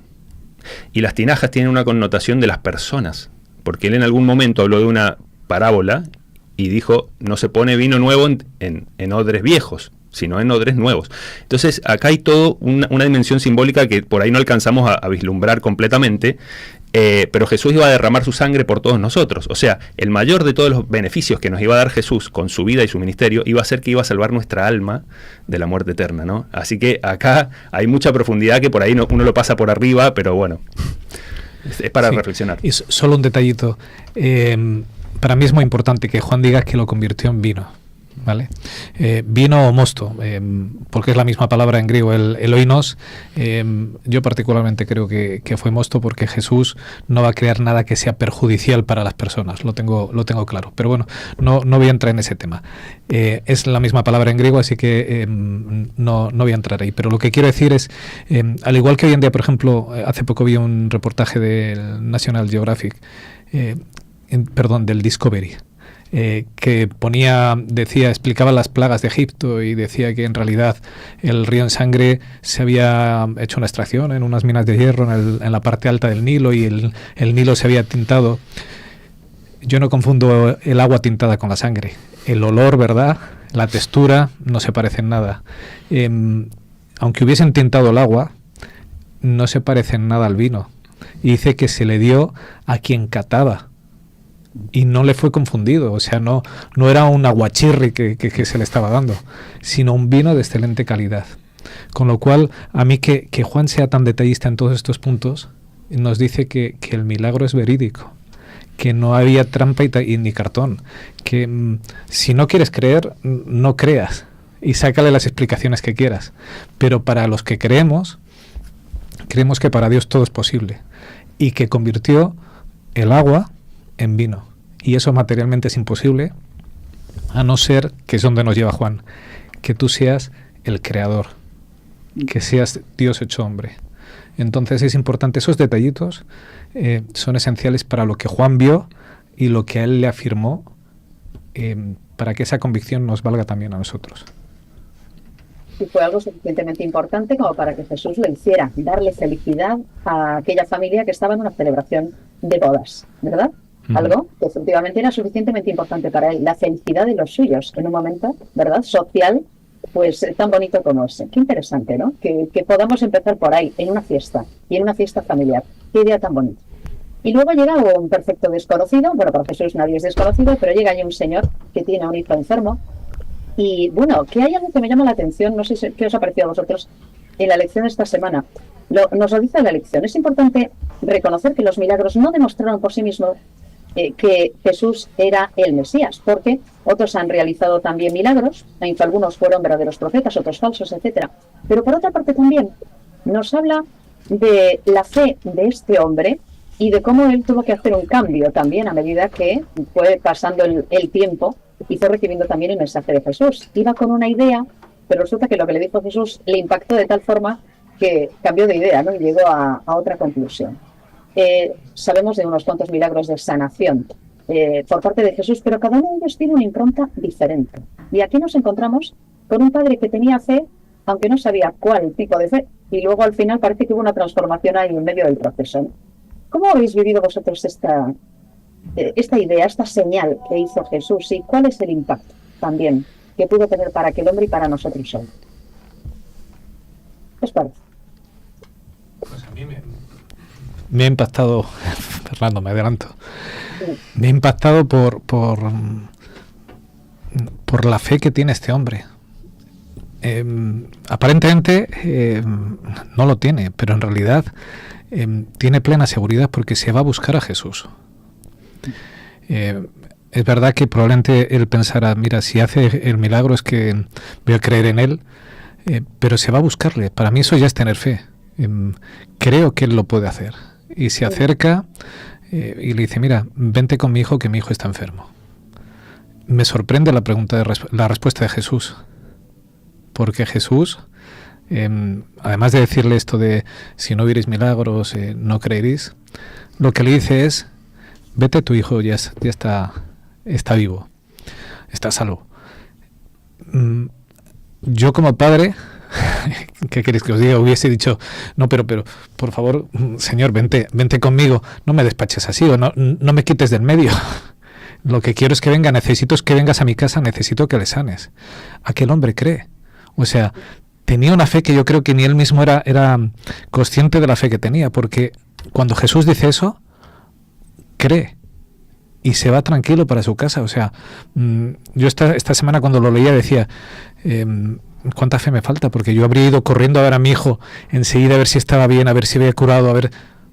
Y las tinajas tienen una connotación de las personas. Porque él en algún momento habló de una parábola y dijo: no se pone vino nuevo en odres viejos, sino en odres nuevos. Entonces, acá hay todo una dimensión simbólica que por ahí no alcanzamos a vislumbrar completamente. Pero Jesús iba a derramar su sangre por todos nosotros. O sea, el mayor de todos los beneficios que nos iba a dar Jesús con su vida y su ministerio iba a ser que iba a salvar nuestra alma de la muerte eterna, ¿no? Así que acá hay mucha profundidad que por ahí uno lo pasa por arriba, pero bueno, es para reflexionar. Y solo un detallito. Para mí es muy importante que Juan diga que lo convirtió en vino. ¿Vale? Vino o mosto, porque es la misma palabra en griego, el oinos. Yo particularmente creo que fue mosto, porque Jesús no va a crear nada que sea perjudicial para las personas, lo tengo claro, pero bueno, no voy a entrar en ese tema. Es la misma palabra en griego, así que no voy a entrar ahí, pero lo que quiero decir es, al igual que hoy en día, por ejemplo, hace poco vi un reportaje del National Geographic, del Discovery, que explicaba las plagas de Egipto y decía que en realidad el río en sangre se había hecho una extracción en unas minas de hierro en la parte alta del Nilo, y el Nilo se había tintado. Yo no confundo el agua tintada con la sangre. El olor, ¿verdad? La textura no se parece en nada. Aunque hubiesen tintado el agua, no se parece en nada al vino. Y dice que se le dio a quien cataba. Y no le fue confundido, o sea, no era un aguachirri que se le estaba dando, sino un vino de excelente calidad. Con lo cual, a mí que Juan sea tan detallista en todos estos puntos, nos dice que el milagro es verídico, que no había trampa ni cartón, que si no quieres creer, no creas, y sácale las explicaciones que quieras. Pero para los que creemos que para Dios todo es posible, y que convirtió el agua en vino, y eso materialmente es imposible, a no ser, que es donde nos lleva Juan, que tú seas el creador, que seas Dios hecho hombre. Entonces es importante, esos detallitos son esenciales para lo que Juan vio y lo que a él le afirmó, para que esa convicción nos valga también a nosotros. Y fue algo suficientemente importante como para que Jesús lo hiciera, darle felicidad a aquella familia que estaba en una celebración de bodas, ¿verdad? Algo que efectivamente era suficientemente importante para él, la felicidad de los suyos en un momento, ¿verdad?, social, pues tan bonito como ese. Qué interesante, ¿no? Que podamos empezar por ahí, en una fiesta, y en una fiesta familiar. Qué idea tan bonita. Y luego llega un perfecto desconocido, bueno, para Jesús nadie es desconocido, pero llega allí un señor que tiene a un hijo enfermo. Y bueno, que hay algo que me llama la atención, no sé qué os ha parecido a vosotros en la lección de esta semana. Nos lo dice la lección. Es importante reconocer que los milagros no demostraron por sí mismos que Jesús era el Mesías, porque otros han realizado también milagros, aunque algunos fueron verdaderos profetas, otros falsos, etcétera. Pero por otra parte también nos habla de la fe de este hombre y de cómo él tuvo que hacer un cambio también a medida que fue pasando el tiempo y fue recibiendo también el mensaje de Jesús. Iba con una idea, pero resulta que lo que le dijo Jesús le impactó de tal forma que cambió de idea, ¿no? Y llegó a otra conclusión. Sabemos de unos cuantos milagros de sanación, por parte de Jesús, pero cada uno de ellos tiene una impronta diferente. Y aquí nos encontramos con un padre que tenía fe, aunque no sabía cuál tipo de fe, y luego al final parece que hubo una transformación ahí en medio del proceso, ¿no? ¿Cómo habéis vivido vosotros esta idea, esta señal que hizo Jesús, y cuál es el impacto también que pudo tener para aquel hombre y para nosotros hoy? ¿Qué os parece? Pues a mí me ha impactado, Fernando, me adelanto, me ha impactado por la fe que tiene este hombre. Aparentemente no lo tiene, pero en realidad tiene plena seguridad porque se va a buscar a Jesús. Es verdad que probablemente él pensará, mira, si hace el milagro es que voy a creer en él, pero se va a buscarle. Para mí eso ya es tener fe. Creo que él lo puede hacer. Y se acerca y le dice, mira, vente con mi hijo, que mi hijo está enfermo. Me sorprende la respuesta de Jesús. Porque Jesús, además de decirle esto de si no vierais milagros, no creeréis, lo que le dice es, vete, tu hijo ya está vivo, está salvo. Yo como padre, ¿qué queréis que os diga? Hubiese dicho, no, pero por favor, Señor, vente conmigo, no me despaches así, o no me quites del medio. Lo que quiero es que necesito que vengas a mi casa, necesito que le sanes. Aquel hombre cree. O sea, tenía una fe que yo creo que ni él mismo era consciente de la fe que tenía, porque cuando Jesús dice eso, cree y se va tranquilo para su casa. O sea, yo esta semana cuando lo leía decía, ¿cuánta fe me falta? Porque yo habría ido corriendo a ver a mi hijo enseguida a ver si estaba bien, a ver si había curado, a ver,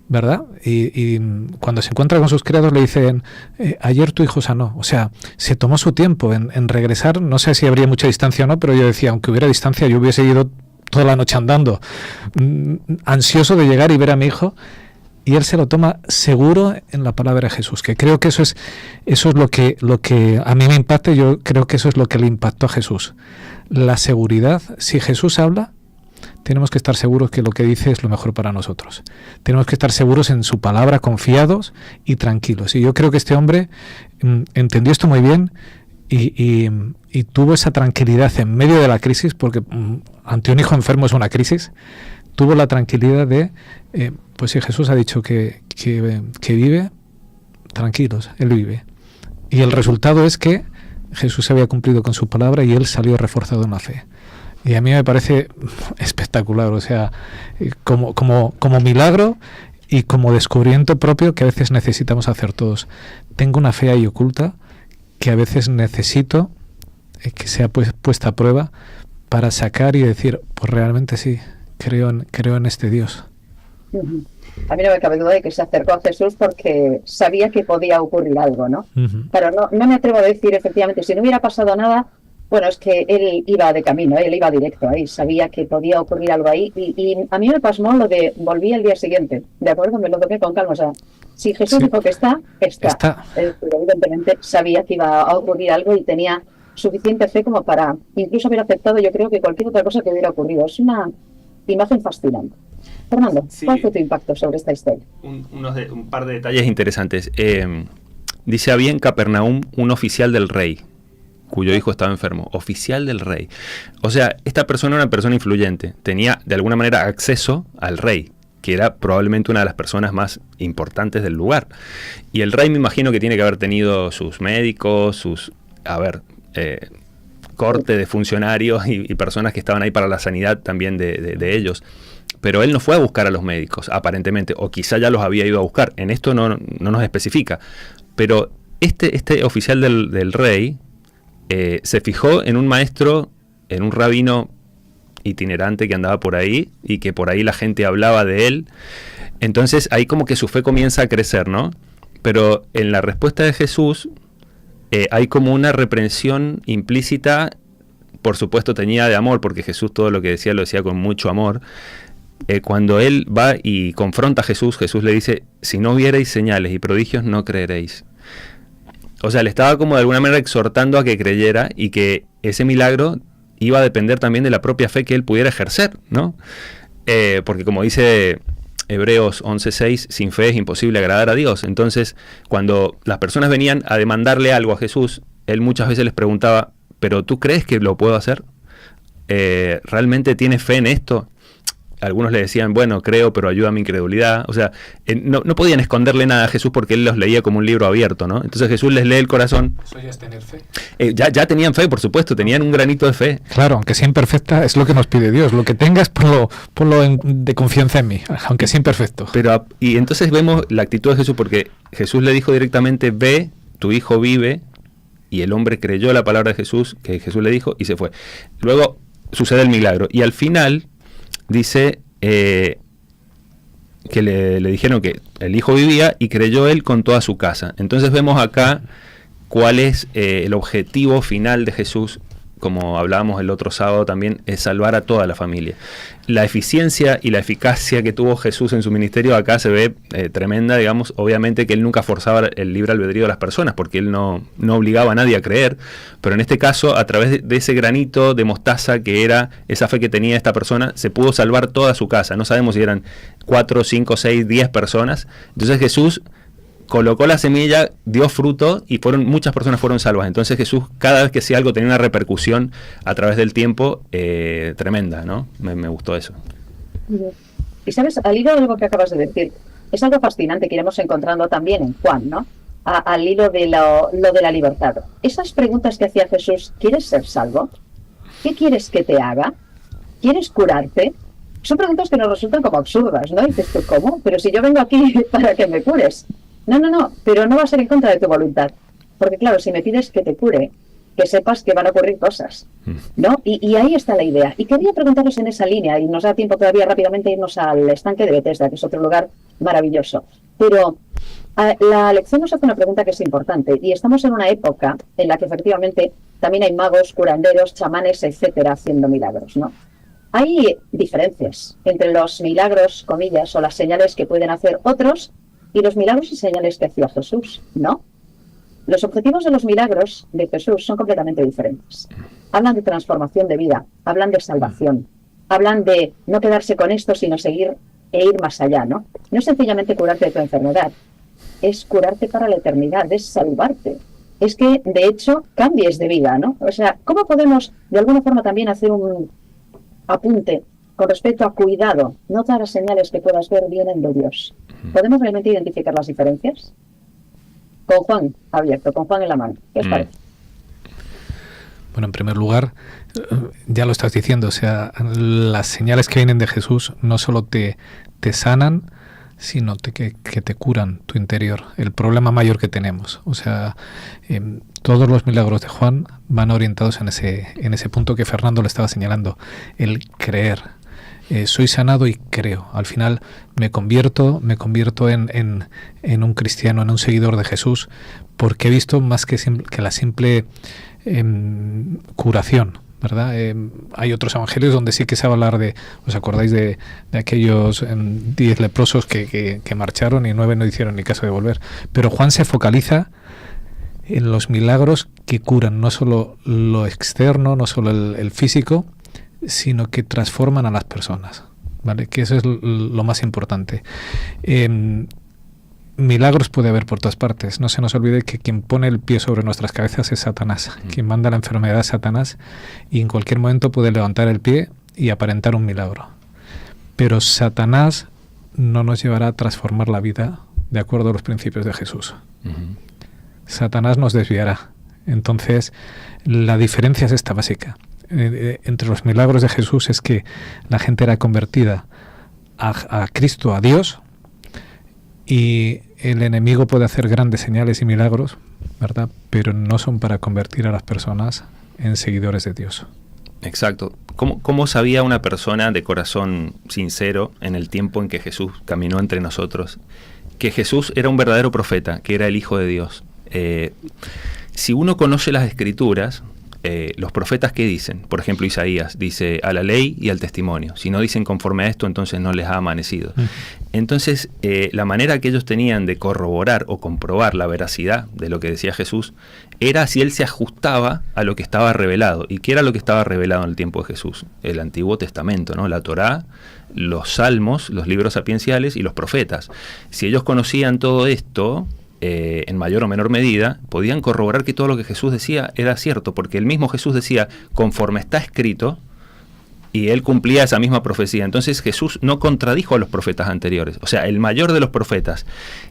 ¿verdad? Y cuando se encuentra con sus criados le dicen, ayer tu hijo sanó. O sea, se tomó su tiempo en regresar. No sé si habría mucha distancia o no, pero yo decía, aunque hubiera distancia, yo hubiese ido toda la noche andando, ansioso de llegar y ver a mi hijo. Y él se lo toma seguro en la palabra de Jesús, que creo que eso es lo que a mí me impacta. Yo creo que eso es lo que le impactó a Jesús. La seguridad. Si Jesús habla, tenemos que estar seguros que lo que dice es lo mejor para nosotros. Tenemos que estar seguros en su palabra, confiados y tranquilos. Y yo creo que este hombre entendió esto muy bien y tuvo esa tranquilidad en medio de la crisis, porque ante un hijo enfermo es una crisis. Tuvo la tranquilidad de, pues si Jesús ha dicho que vive, tranquilos, él vive. Y el resultado es que Jesús había cumplido con su palabra y él salió reforzado en la fe. Y a mí me parece espectacular, o sea, como milagro y como descubrimiento propio que a veces necesitamos hacer todos. Tengo una fe ahí oculta que a veces necesito que sea puesta a prueba para sacar y decir, pues realmente sí, creo en este Dios. A mí no me cabe duda de que se acercó a Jesús porque sabía que podía ocurrir algo, ¿no? Pero no me atrevo a decir efectivamente, si no hubiera pasado nada. Bueno, es que él iba de camino, él iba directo ahí, sabía que podía ocurrir algo ahí y a mí me pasmó lo de volví el día siguiente, ¿de acuerdo? Me lo tomé con calma, o sea, si Jesús dijo que está. Pero evidentemente sabía que iba a ocurrir algo y tenía suficiente fe como para incluso haber aceptado, yo creo, que cualquier otra cosa que hubiera ocurrido. Es una imagen fascinante. Fernando, ¿cuál fue tu impacto sobre esta historia? Un par de detalles interesantes. Dice, había en Capernaum un oficial del rey, cuyo hijo estaba enfermo, oficial del rey. O sea, esta persona era una persona influyente, tenía de alguna manera acceso al rey, que era probablemente una de las personas más importantes del lugar. Y el rey me imagino que tiene que haber tenido sus médicos, corte de funcionarios y personas que estaban ahí para la sanidad también de ellos. Pero él no fue a buscar a los médicos, aparentemente, o quizá ya los había ido a buscar. En esto no nos especifica. Pero este oficial del rey se fijó en un maestro, en un rabino itinerante que andaba por ahí y que por ahí la gente hablaba de él. Entonces ahí como que su fe comienza a crecer, ¿no? Pero en la respuesta de Jesús hay como una reprensión implícita, por supuesto teñida de amor, porque Jesús todo lo que decía lo decía con mucho amor. Cuando él va y confronta a Jesús, Jesús le dice, si no vierais señales y prodigios no creeréis. O sea, le estaba como de alguna manera exhortando a que creyera y que ese milagro iba a depender también de la propia fe que él pudiera ejercer, ¿no? Porque como dice Hebreos 11:6, sin fe es imposible agradar a Dios. Entonces, cuando las personas venían a demandarle algo a Jesús, él muchas veces les preguntaba, ¿pero tú crees que lo puedo hacer? ¿Realmente tienes fe en esto? Algunos le decían, bueno, creo, pero ayuda a mi incredulidad. O sea, no podían esconderle nada a Jesús porque él los leía como un libro abierto, ¿no? Entonces Jesús les lee el corazón. ¿Eso ya es tener fe? Ya tenían fe, por supuesto, tenían un granito de fe. Claro, aunque sea imperfecta, es lo que nos pide Dios. Lo que tengas, ponlo de confianza en mí, aunque sea imperfecto. Y entonces vemos la actitud de Jesús, porque Jesús le dijo directamente, ve, tu hijo vive, y el hombre creyó la palabra de Jesús, que Jesús le dijo, y se fue. Luego sucede el milagro, y al final dice que le dijeron que el hijo vivía y creyó él con toda su casa. Entonces vemos acá cuál es el objetivo final de Jesús, como hablábamos el otro sábado también, es salvar a toda la familia. La eficiencia y la eficacia que tuvo Jesús en su ministerio acá se ve tremenda, digamos. Obviamente que él nunca forzaba el libre albedrío de las personas, porque él no obligaba a nadie a creer, pero en este caso, a través de ese granito de mostaza que era esa fe que tenía esta persona, se pudo salvar toda su casa. No sabemos si eran 4, 5, 6, 10 personas. Entonces Jesús colocó la semilla, dio fruto y muchas personas fueron salvas. Entonces Jesús, cada vez que hacía algo, tenía una repercusión a través del tiempo tremenda, ¿no? Me gustó eso. Y sabes, al hilo de lo que acabas de decir, es algo fascinante que iremos encontrando también en Juan, ¿no? Al hilo de lo de la libertad. Esas preguntas que hacía Jesús, ¿quieres ser salvo? ¿Qué quieres que te haga? ¿Quieres curarte? Son preguntas que nos resultan como absurdas, ¿no? Y dices tú, ¿cómo? Pero si yo vengo aquí para que me cures. No, pero no va a ser en contra de tu voluntad. Porque claro, si me pides que te cure, que sepas que van a ocurrir cosas, ¿no? Y ahí está la idea. Y quería preguntaros en esa línea, y nos da tiempo todavía rápidamente irnos al estanque de Betesda, que es otro lugar maravilloso. Pero la lección nos hace una pregunta que es importante, y estamos en una época en la que efectivamente también hay magos, curanderos, chamanes, etcétera, haciendo milagros, ¿no? Hay diferencias entre los milagros, comillas, o las señales que pueden hacer otros y los milagros y señales que hacía Jesús, ¿no? Los objetivos de los milagros de Jesús son completamente diferentes. Hablan de transformación de vida, hablan de salvación, hablan de no quedarse con esto, sino seguir e ir más allá, ¿no? No es sencillamente curarte de tu enfermedad, es curarte para la eternidad, es salvarte. Es que, de hecho, cambies de vida, ¿no? O sea, ¿cómo podemos, de alguna forma, también hacer un apunte con respecto a cuidado? No todas las señales que puedas ver vienen de Dios. ¿Podemos realmente identificar las diferencias? Con Juan abierto, con Juan en la mano. ¿Qué os parece? Bueno, en primer lugar, ya lo estás diciendo, o sea, las señales que vienen de Jesús no solo te sanan, sino que te curan tu interior, el problema mayor que tenemos. O sea, todos los milagros de Juan van orientados en ese punto que Fernando le estaba señalando, el creer. Soy sanado y creo. Al final me convierto en un cristiano, en un seguidor de Jesús, porque he visto más que la simple curación, ¿verdad? Hay otros evangelios donde sí que se va a hablar de, ¿os acordáis de aquellos 10 leprosos que marcharon y 9 no hicieron ni caso de volver? Pero Juan se focaliza en los milagros que curan, no solo lo externo, no solo el físico, sino que transforman a las personas, ¿vale? Que eso es lo más importante. Milagros puede haber por todas partes. No se nos olvide que quien pone el pie sobre nuestras cabezas es Satanás. Quien manda la enfermedad es Satanás, y en cualquier momento puede levantar el pie y aparentar un milagro. Pero Satanás no nos llevará a transformar la vida de acuerdo a los principios de Jesús. Satanás nos desviará. Entonces, la diferencia es esta básica. Entre los milagros de Jesús es que la gente era convertida a Cristo, a Dios, y el enemigo puede hacer grandes señales y milagros, ¿verdad? Pero no son para convertir a las personas en seguidores de Dios. Exacto. ¿Cómo sabía una persona de corazón sincero en el tiempo en que Jesús caminó entre nosotros que Jesús era un verdadero profeta, que era el Hijo de Dios? Si uno conoce las Escrituras, los profetas, ¿qué dicen? Por ejemplo, Isaías dice a la ley y al testimonio. Si no dicen conforme a esto, entonces no les ha amanecido. Entonces, la manera que ellos tenían de corroborar o comprobar la veracidad de lo que decía Jesús era si él se ajustaba a lo que estaba revelado. ¿Y qué era lo que estaba revelado en el tiempo de Jesús? El Antiguo Testamento, ¿no? La Torá, los Salmos, los libros sapienciales y los profetas. Si ellos conocían todo esto, en mayor o menor medida, podían corroborar que todo lo que Jesús decía era cierto, porque el mismo Jesús decía, conforme está escrito, y él cumplía esa misma profecía. Entonces Jesús no contradijo a los profetas anteriores. O sea, el mayor de los profetas,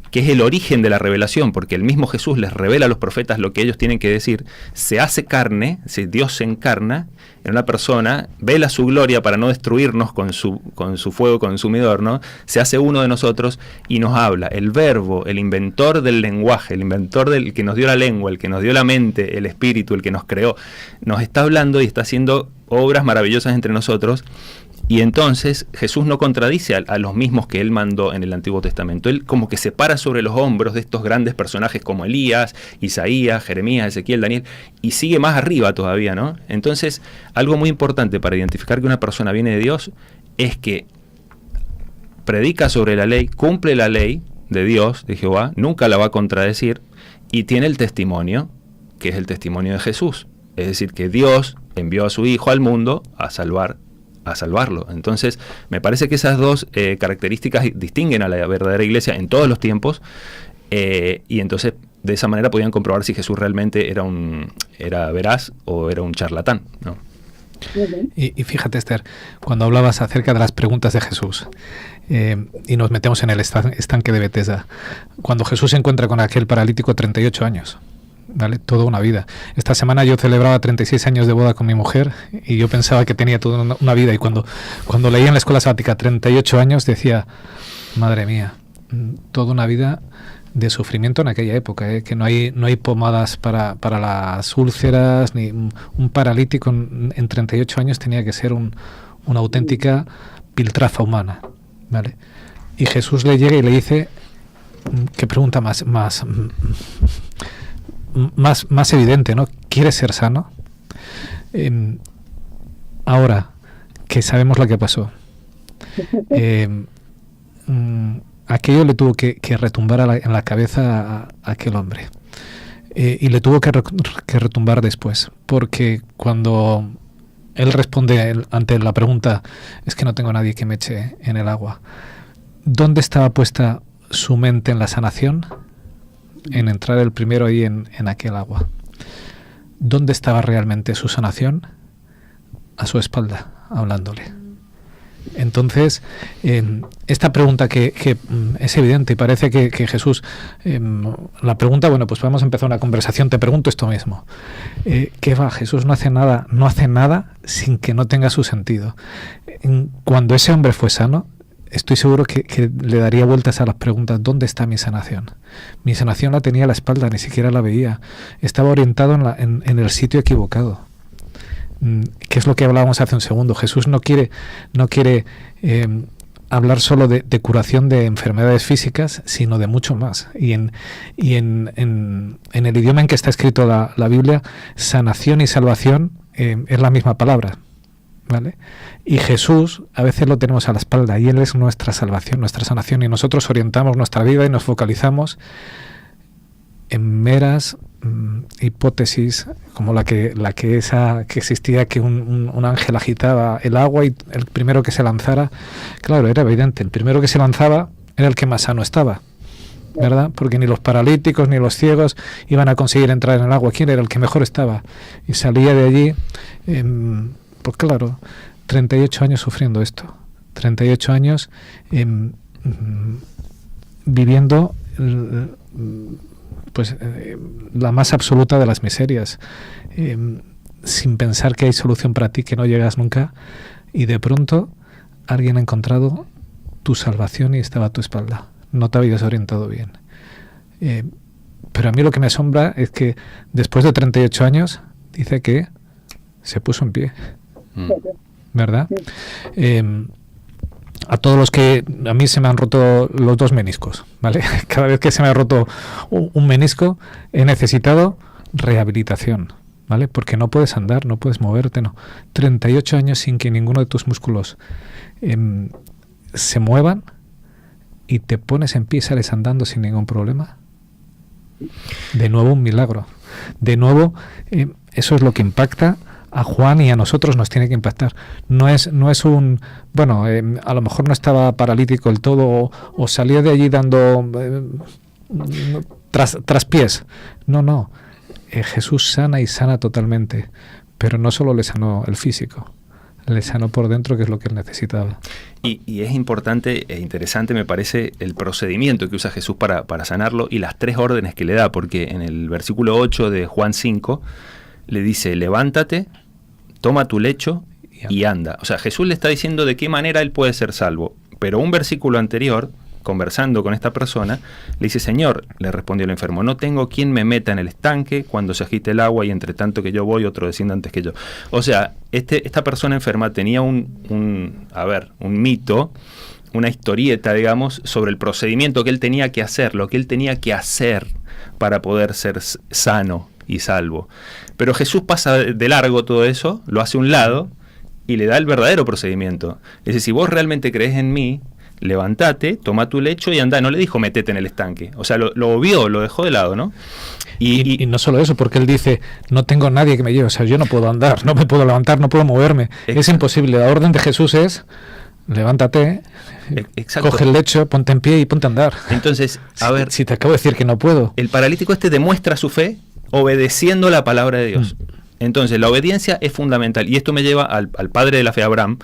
que es el origen de la revelación, porque el mismo Jesús les revela a los profetas lo que ellos tienen que decir, se hace carne, Dios se encarna en una persona, vela su gloria para no destruirnos con su fuego consumidor, ¿no? Se hace uno de nosotros y nos habla. El verbo, el inventor del lenguaje, el inventor del que nos dio la lengua, el que nos dio la mente, el espíritu, el que nos creó, nos está hablando y está haciendo obras maravillosas entre nosotros. Y entonces Jesús no contradice a los mismos que él mandó en el Antiguo Testamento. Él como que se para sobre los hombros de estos grandes personajes como Elías, Isaías, Jeremías, Ezequiel, Daniel, y sigue más arriba todavía, ¿no? Entonces, algo muy importante para identificar que una persona viene de Dios es que predica sobre la ley, cumple la ley de Dios, de Jehová, nunca la va a contradecir, y tiene el testimonio, que es el testimonio de Jesús. Es decir, que Dios envió a su Hijo al mundo a salvarlo. Entonces, me parece que esas dos características distinguen a la verdadera iglesia en todos los tiempos, y entonces de esa manera podían comprobar si Jesús realmente era veraz o era un charlatán, ¿no? Y fíjate, Esther, cuando hablabas acerca de las preguntas de Jesús, y nos metemos en el estanque de Betesda, cuando Jesús se encuentra con aquel paralítico 38 años, ¿vale? Toda una vida. Esta semana yo celebraba 36 años de boda con mi mujer y yo pensaba que tenía toda una vida, y cuando leía en la escuela sabática 38 años decía, madre mía, toda una vida de sufrimiento en aquella época, que no hay pomadas para las úlceras, ni un paralítico en 38 años tenía que ser una auténtica piltrafa humana, ¿vale? Y Jesús le llega y le dice, qué pregunta más evidente, ¿no? ¿Quieres ser sano? Ahora que sabemos lo que pasó, aquello le tuvo que retumbar en la cabeza a aquel hombre, y le tuvo que retumbar después, porque cuando él responde ante la pregunta, es que no tengo nadie que me eche en el agua, ¿dónde estaba puesta su mente en la sanación? En entrar el primero ahí en aquel agua. ¿Dónde estaba realmente su sanación? A su espalda, hablándole. Entonces, esta pregunta que es evidente y parece que Jesús, la pregunta, bueno, pues vamos a empezar una conversación, te pregunto esto mismo. ¿Qué va? Jesús no hace nada sin que no tenga su sentido. Cuando ese hombre fue sano, estoy seguro que le daría vueltas a las preguntas, ¿dónde está mi sanación? Mi sanación la tenía a la espalda, ni siquiera la veía. Estaba orientado en el sitio equivocado. ¿Qué es lo que hablábamos hace un segundo? Jesús no quiere hablar solo de curación de enfermedades físicas, sino de mucho más. Y en el idioma en que está escrito la Biblia, sanación y salvación es la misma palabra, ¿vale? Y Jesús a veces lo tenemos a la espalda y Él es nuestra salvación, nuestra sanación, y nosotros orientamos nuestra vida y nos focalizamos en meras hipótesis como la que existía, que un ángel agitaba el agua y el primero que se lanzara, claro, era evidente, el primero que se lanzaba era el que más sano estaba, ¿verdad? Porque ni los paralíticos ni los ciegos iban a conseguir entrar en el agua. ¿Quién era el que mejor estaba? Y salía de allí, pues claro, 38 años sufriendo esto, 38 años viviendo pues la más absoluta de las miserias, sin pensar que hay solución para ti, que no llegas nunca, y de pronto alguien ha encontrado tu salvación y estaba a tu espalda. No te habías orientado bien. Pero a mí lo que me asombra es que después de 38 años dice que se puso en pie, ¿verdad? A todos los que a mí se me han roto los dos meniscos, ¿vale? Cada vez que se me ha roto un menisco he necesitado rehabilitación, ¿vale? Porque no puedes andar, no puedes moverte, no. 38 años sin que ninguno de tus músculos se muevan y te pones en pie y sales andando sin ningún problema. De nuevo un milagro. De nuevo, eso es lo que impacta a Juan y a nosotros nos tiene que impactar. No es un... Bueno, a lo mejor no estaba paralítico del todo o salió de allí dando traspiés. No. Jesús sana y sana totalmente. Pero no solo le sanó el físico, le sanó por dentro, que es lo que él necesitaba. Y es importante e interesante, me parece, el procedimiento que usa Jesús para sanarlo y las 3 órdenes que le da, porque en el versículo 8 de Juan 5 le dice: levántate, toma tu lecho y anda. O sea, Jesús le está diciendo de qué manera él puede ser salvo. Pero un versículo anterior, conversando con esta persona, le dice: Señor, le respondió el enfermo, no tengo quien me meta en el estanque cuando se agite el agua y entre tanto que yo voy, otro desciende antes que yo. O sea, esta persona enferma tenía un mito, una historieta, digamos, sobre el procedimiento que él tenía que hacer, lo que él tenía que hacer para poder ser sano y salvo. Pero Jesús pasa de largo todo eso, lo hace a un lado y le da el verdadero procedimiento. Es decir, si vos realmente crees en mí, levántate, toma tu lecho y anda. No le dijo métete en el estanque. O sea, lo obvió, lo dejó de lado, ¿no? Y no solo eso, porque él dice, no tengo nadie que me lleve. O sea, yo no puedo andar, no me puedo levantar, no puedo moverme. Exacto. Es imposible. La orden de Jesús es, levántate, coge el lecho, ponte en pie y ponte a andar. Entonces, a ver... Si te acabo de decir que no puedo. El paralítico demuestra su fe obedeciendo la palabra de Dios. Entonces, la obediencia es fundamental. Y esto me lleva al padre de la fe, Abraham,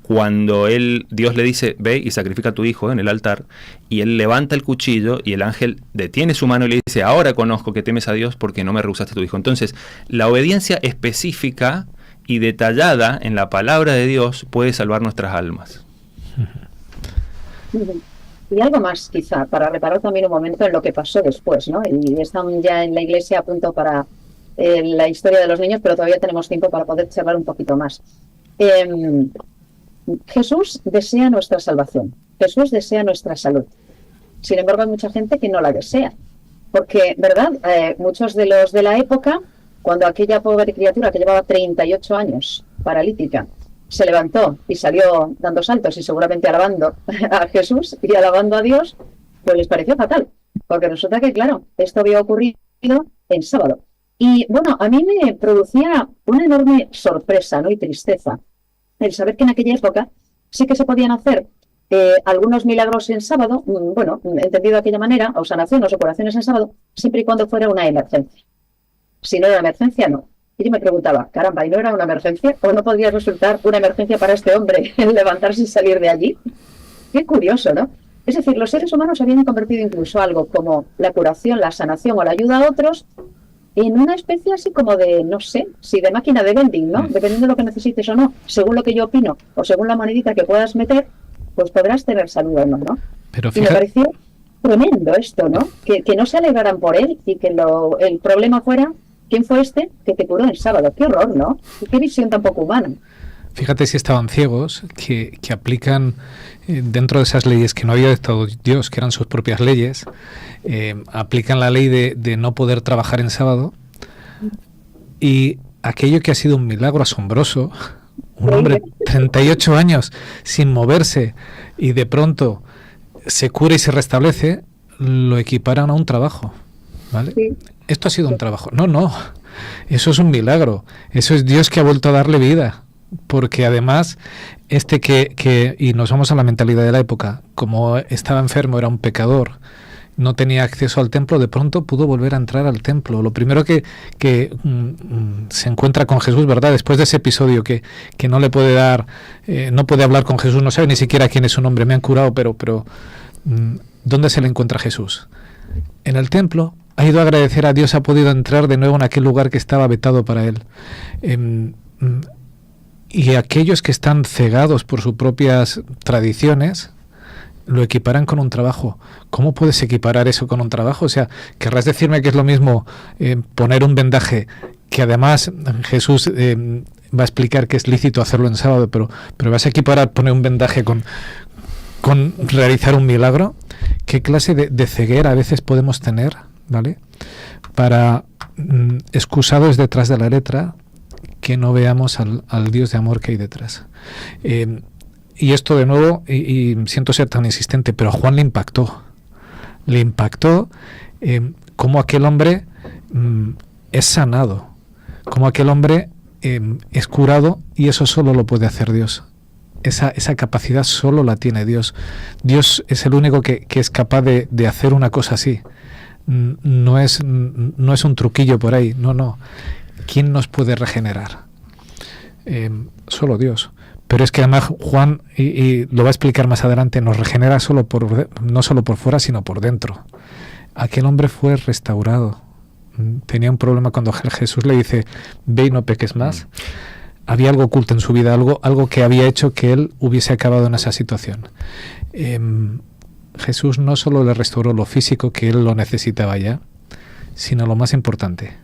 cuando Dios le dice, ve y sacrifica a tu hijo en el altar, y él levanta el cuchillo y el ángel detiene su mano y le dice, ahora conozco que temes a Dios porque no me rehusaste a tu hijo. Entonces, la obediencia específica y detallada en la palabra de Dios puede salvar nuestras almas. Y algo más, quizá, para reparar también un momento en lo que pasó después, ¿no? Y están ya en la iglesia a punto para la historia de los niños, pero todavía tenemos tiempo para poder charlar un poquito más. Jesús desea nuestra salvación, Jesús desea nuestra salud. Sin embargo, hay mucha gente que no la desea, porque, ¿verdad? Muchos de los de la época, cuando aquella pobre criatura que llevaba 38 años, paralítica, se levantó y salió dando saltos y seguramente alabando a Jesús y alabando a Dios, pues les pareció fatal, porque resulta que, claro, esto había ocurrido en sábado. Y, bueno, a mí me producía una enorme sorpresa, ¿no? Y tristeza el saber que en aquella época sí que se podían hacer algunos milagros en sábado, bueno, entendido de aquella manera, o sanaciones o curaciones en sábado, siempre y cuando fuera una emergencia. Si no era una emergencia, no. Y yo me preguntaba, caramba, ¿y no era una emergencia? ¿O no podría resultar una emergencia para este hombre el levantarse y salir de allí? Qué curioso, ¿no? Es decir, los seres humanos habían convertido incluso algo como la curación, la sanación o la ayuda a otros en una especie así como de, no sé, si de máquina de vending, ¿no? Dependiendo de lo que necesites o no, según lo que yo opino, o según la monedita que puedas meter, pues podrás tener salud o no, ¿no? Pero y me pareció tremendo esto, ¿no? Que no se alegraran por él y que el problema fuera, ¿quién fue este que te curó el sábado? Qué horror, ¿no? Qué visión tan poco humana. Fíjate si estaban ciegos, que aplican dentro de esas leyes que no había dictado Dios, que eran sus propias leyes, aplican la ley de no poder trabajar en sábado, y aquello que ha sido un milagro asombroso, un hombre 38 años sin moverse y de pronto se cura y se restablece, lo equiparan a un trabajo, ¿vale? Sí. Esto ha sido un trabajo. No, eso es un milagro, eso es Dios que ha vuelto a darle vida. Porque además, y nos vamos a la mentalidad de la época, como estaba enfermo, era un pecador, no tenía acceso al templo, de pronto pudo volver a entrar al templo. Lo primero que se encuentra con Jesús, ¿verdad? Después de ese episodio que no le puede dar, no puede hablar con Jesús, no sabe ni siquiera quién es su nombre, me han curado, pero ¿dónde se le encuentra Jesús? En el templo. Ha ido a agradecer a Dios, ha podido entrar de nuevo en aquel lugar que estaba vetado para él. Y aquellos que están cegados por sus propias tradiciones lo equiparan con un trabajo. ¿Cómo puedes equiparar eso con un trabajo? O sea, querrás decirme que es lo mismo poner un vendaje, que además Jesús va a explicar que es lícito hacerlo en sábado, pero vas a equiparar poner un vendaje con realizar un milagro. ¿Qué clase de ceguera a veces podemos tener? ¿Vale? para, excusados detrás de la letra, que no veamos al Dios de amor que hay detrás. Y esto de nuevo, y siento ser tan insistente, pero a Juan le impactó cómo aquel hombre es sanado, cómo aquel hombre es curado, y eso solo lo puede hacer Dios. Esa capacidad solo la tiene Dios. Dios es el único que es capaz de hacer una cosa así. No es un truquillo por ahí, no. ¿Quién nos puede regenerar? Solo Dios. Pero es que además Juan, y lo va a explicar más adelante, nos regenera no solo por fuera, sino por dentro. Aquel hombre fue restaurado. Tenía un problema cuando Jesús le dice, ve y no peques más. Había algo oculto en su vida, algo que había hecho que él hubiese acabado en esa situación. Jesús no solo le restauró lo físico, que él lo necesitaba ya, sino lo más importante,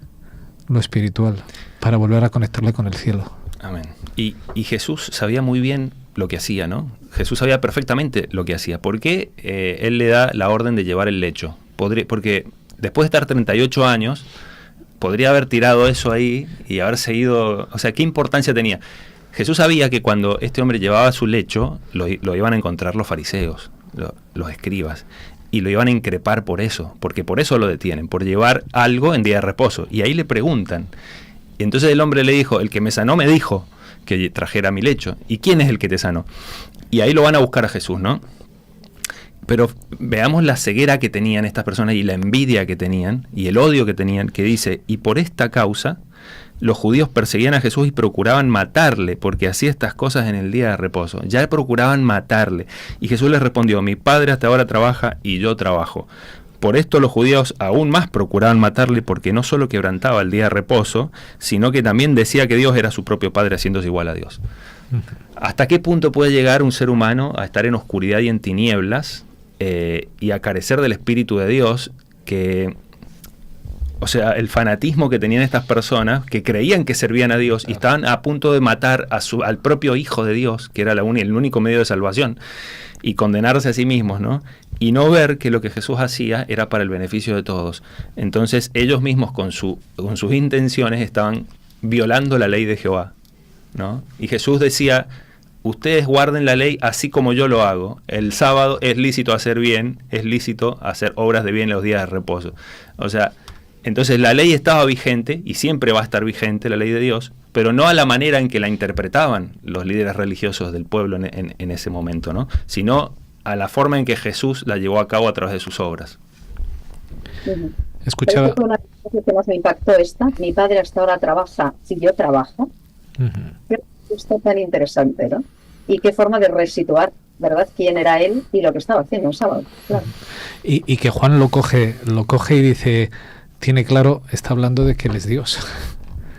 lo espiritual, para volver a conectarle con el cielo. Amén. Y Jesús sabía muy bien lo que hacía, ¿no? Jesús sabía perfectamente lo que hacía. ¿Por qué él le da la orden de llevar el lecho? Porque después de estar 38 años, podría haber tirado eso ahí y haber seguido... O sea, ¿qué importancia tenía? Jesús sabía que cuando este hombre llevaba su lecho, lo iban a encontrar los fariseos, los escribas, y lo iban a increpar por eso, porque por eso lo detienen, por llevar algo en día de reposo. Y ahí le preguntan. Y entonces el hombre le dijo, el que me sanó me dijo que trajera mi lecho. ¿Y quién es el que te sanó? Y ahí lo van a buscar a Jesús, ¿no? Pero veamos la ceguera que tenían estas personas y la envidia que tenían y el odio que tenían, que dice, y por esta causa los judíos perseguían a Jesús y procuraban matarle, porque hacía estas cosas en el día de reposo. Ya procuraban matarle. Y Jesús les respondió, mi padre hasta ahora trabaja y yo trabajo. Por esto los judíos aún más procuraban matarle, porque no solo quebrantaba el día de reposo, sino que también decía que Dios era su propio Padre, haciéndose igual a Dios. ¿Hasta qué punto puede llegar un ser humano a estar en oscuridad y en tinieblas y a carecer del Espíritu de Dios? O sea, el fanatismo que tenían estas personas, que creían que servían a Dios y estaban a punto de matar al propio Hijo de Dios, que era el único medio de salvación, y condenarse a sí mismos, ¿no? Y no ver que lo que Jesús hacía era para el beneficio de todos. Entonces ellos mismos con sus intenciones estaban violando la ley de Jehová, ¿no? Y Jesús decía, ustedes guarden la ley así como yo lo hago. El sábado es lícito hacer bien, es lícito hacer obras de bien en los días de reposo. O sea, entonces la ley estaba vigente y siempre va a estar vigente la ley de Dios, pero no a la manera en que la interpretaban los líderes religiosos del pueblo en ese momento, ¿no? Sino a la forma en que Jesús la llevó a cabo a través de sus obras. Escuchaba... Esto fue una cosa que más me impactó esta. Mi padre hasta ahora trabaja, si yo trabajo. Esto tan interesante, ¿no? Y qué forma de resituar, ¿verdad? Quién era él y lo que estaba haciendo un sábado. Claro. Y que Juan lo coge y dice, tiene claro, está hablando de que él es Dios.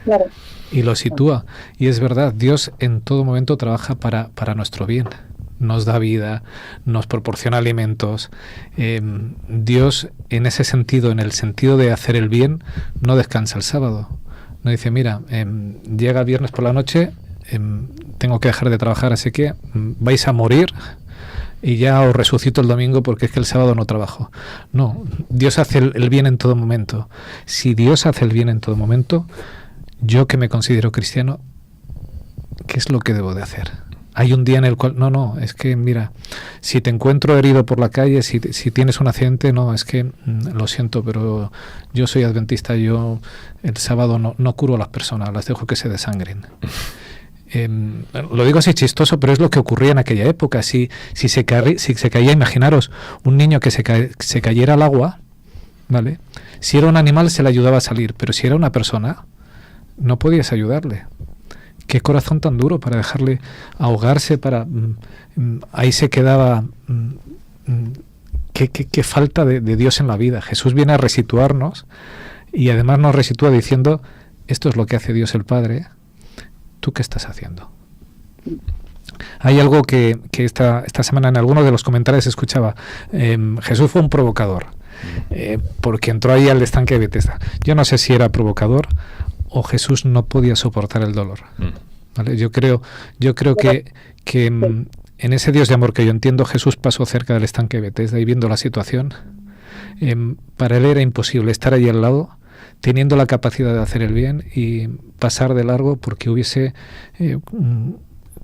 Claro. Y lo sitúa. Y es verdad, Dios en todo momento trabaja para nuestro bien. Nos da vida, nos proporciona alimentos. Dios, en ese sentido, en el sentido de hacer el bien, no descansa el sábado. No dice, mira, llega el viernes por la noche, tengo que dejar de trabajar, así que vais a morir y ya os resucito el domingo porque es que el sábado no trabajo. No, Dios hace el bien en todo momento. Si Dios hace el bien en todo momento, yo que me considero cristiano, ¿qué es lo que debo de hacer? Hay un día en el cual, no, es que mira, si te encuentro herido por la calle, si tienes un accidente, no, es que lo siento, pero yo soy adventista, yo el sábado no curo a las personas, las dejo que se desangren. Lo digo así chistoso, pero es lo que ocurría en aquella época. Si se caía, imaginaros, un niño que se cayera al agua, ¿vale? Si era un animal se le ayudaba a salir, pero si era una persona, no podías ayudarle. Qué corazón tan duro para dejarle ahogarse, ahí se quedaba. Qué falta de Dios en la vida. Jesús viene a resituarnos y además nos resitúa diciendo, esto es lo que hace Dios el Padre, ¿tú qué estás haciendo? Hay algo que esta semana en algunos de los comentarios escuchaba, Jesús fue un provocador, porque entró ahí al estanque de Betesda. Yo no sé si era provocador o Jesús no podía soportar el dolor. ¿Vale? Yo creo que en ese Dios de amor que yo entiendo, Jesús pasó cerca del estanque de Betesda y viendo la situación, para él era imposible estar ahí al lado teniendo la capacidad de hacer el bien y pasar de largo porque hubiese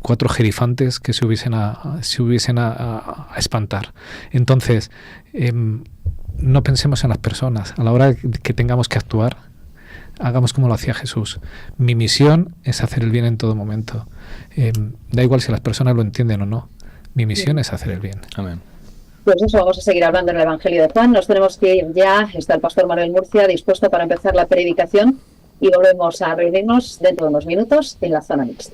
4 gerifantes que se hubiesen a espantar. Entonces, no pensemos en las personas. A la hora que tengamos que actuar, hagamos como lo hacía Jesús. Mi misión es hacer el bien en todo momento. Da igual si las personas lo entienden o no. Mi misión es hacer el bien. Amén. Pues eso, vamos a seguir hablando en el Evangelio de Juan. Nos tenemos que ir ya. Está el pastor Manuel Murcia dispuesto para empezar la predicación y volvemos a reunirnos dentro de unos minutos en la zona mixta.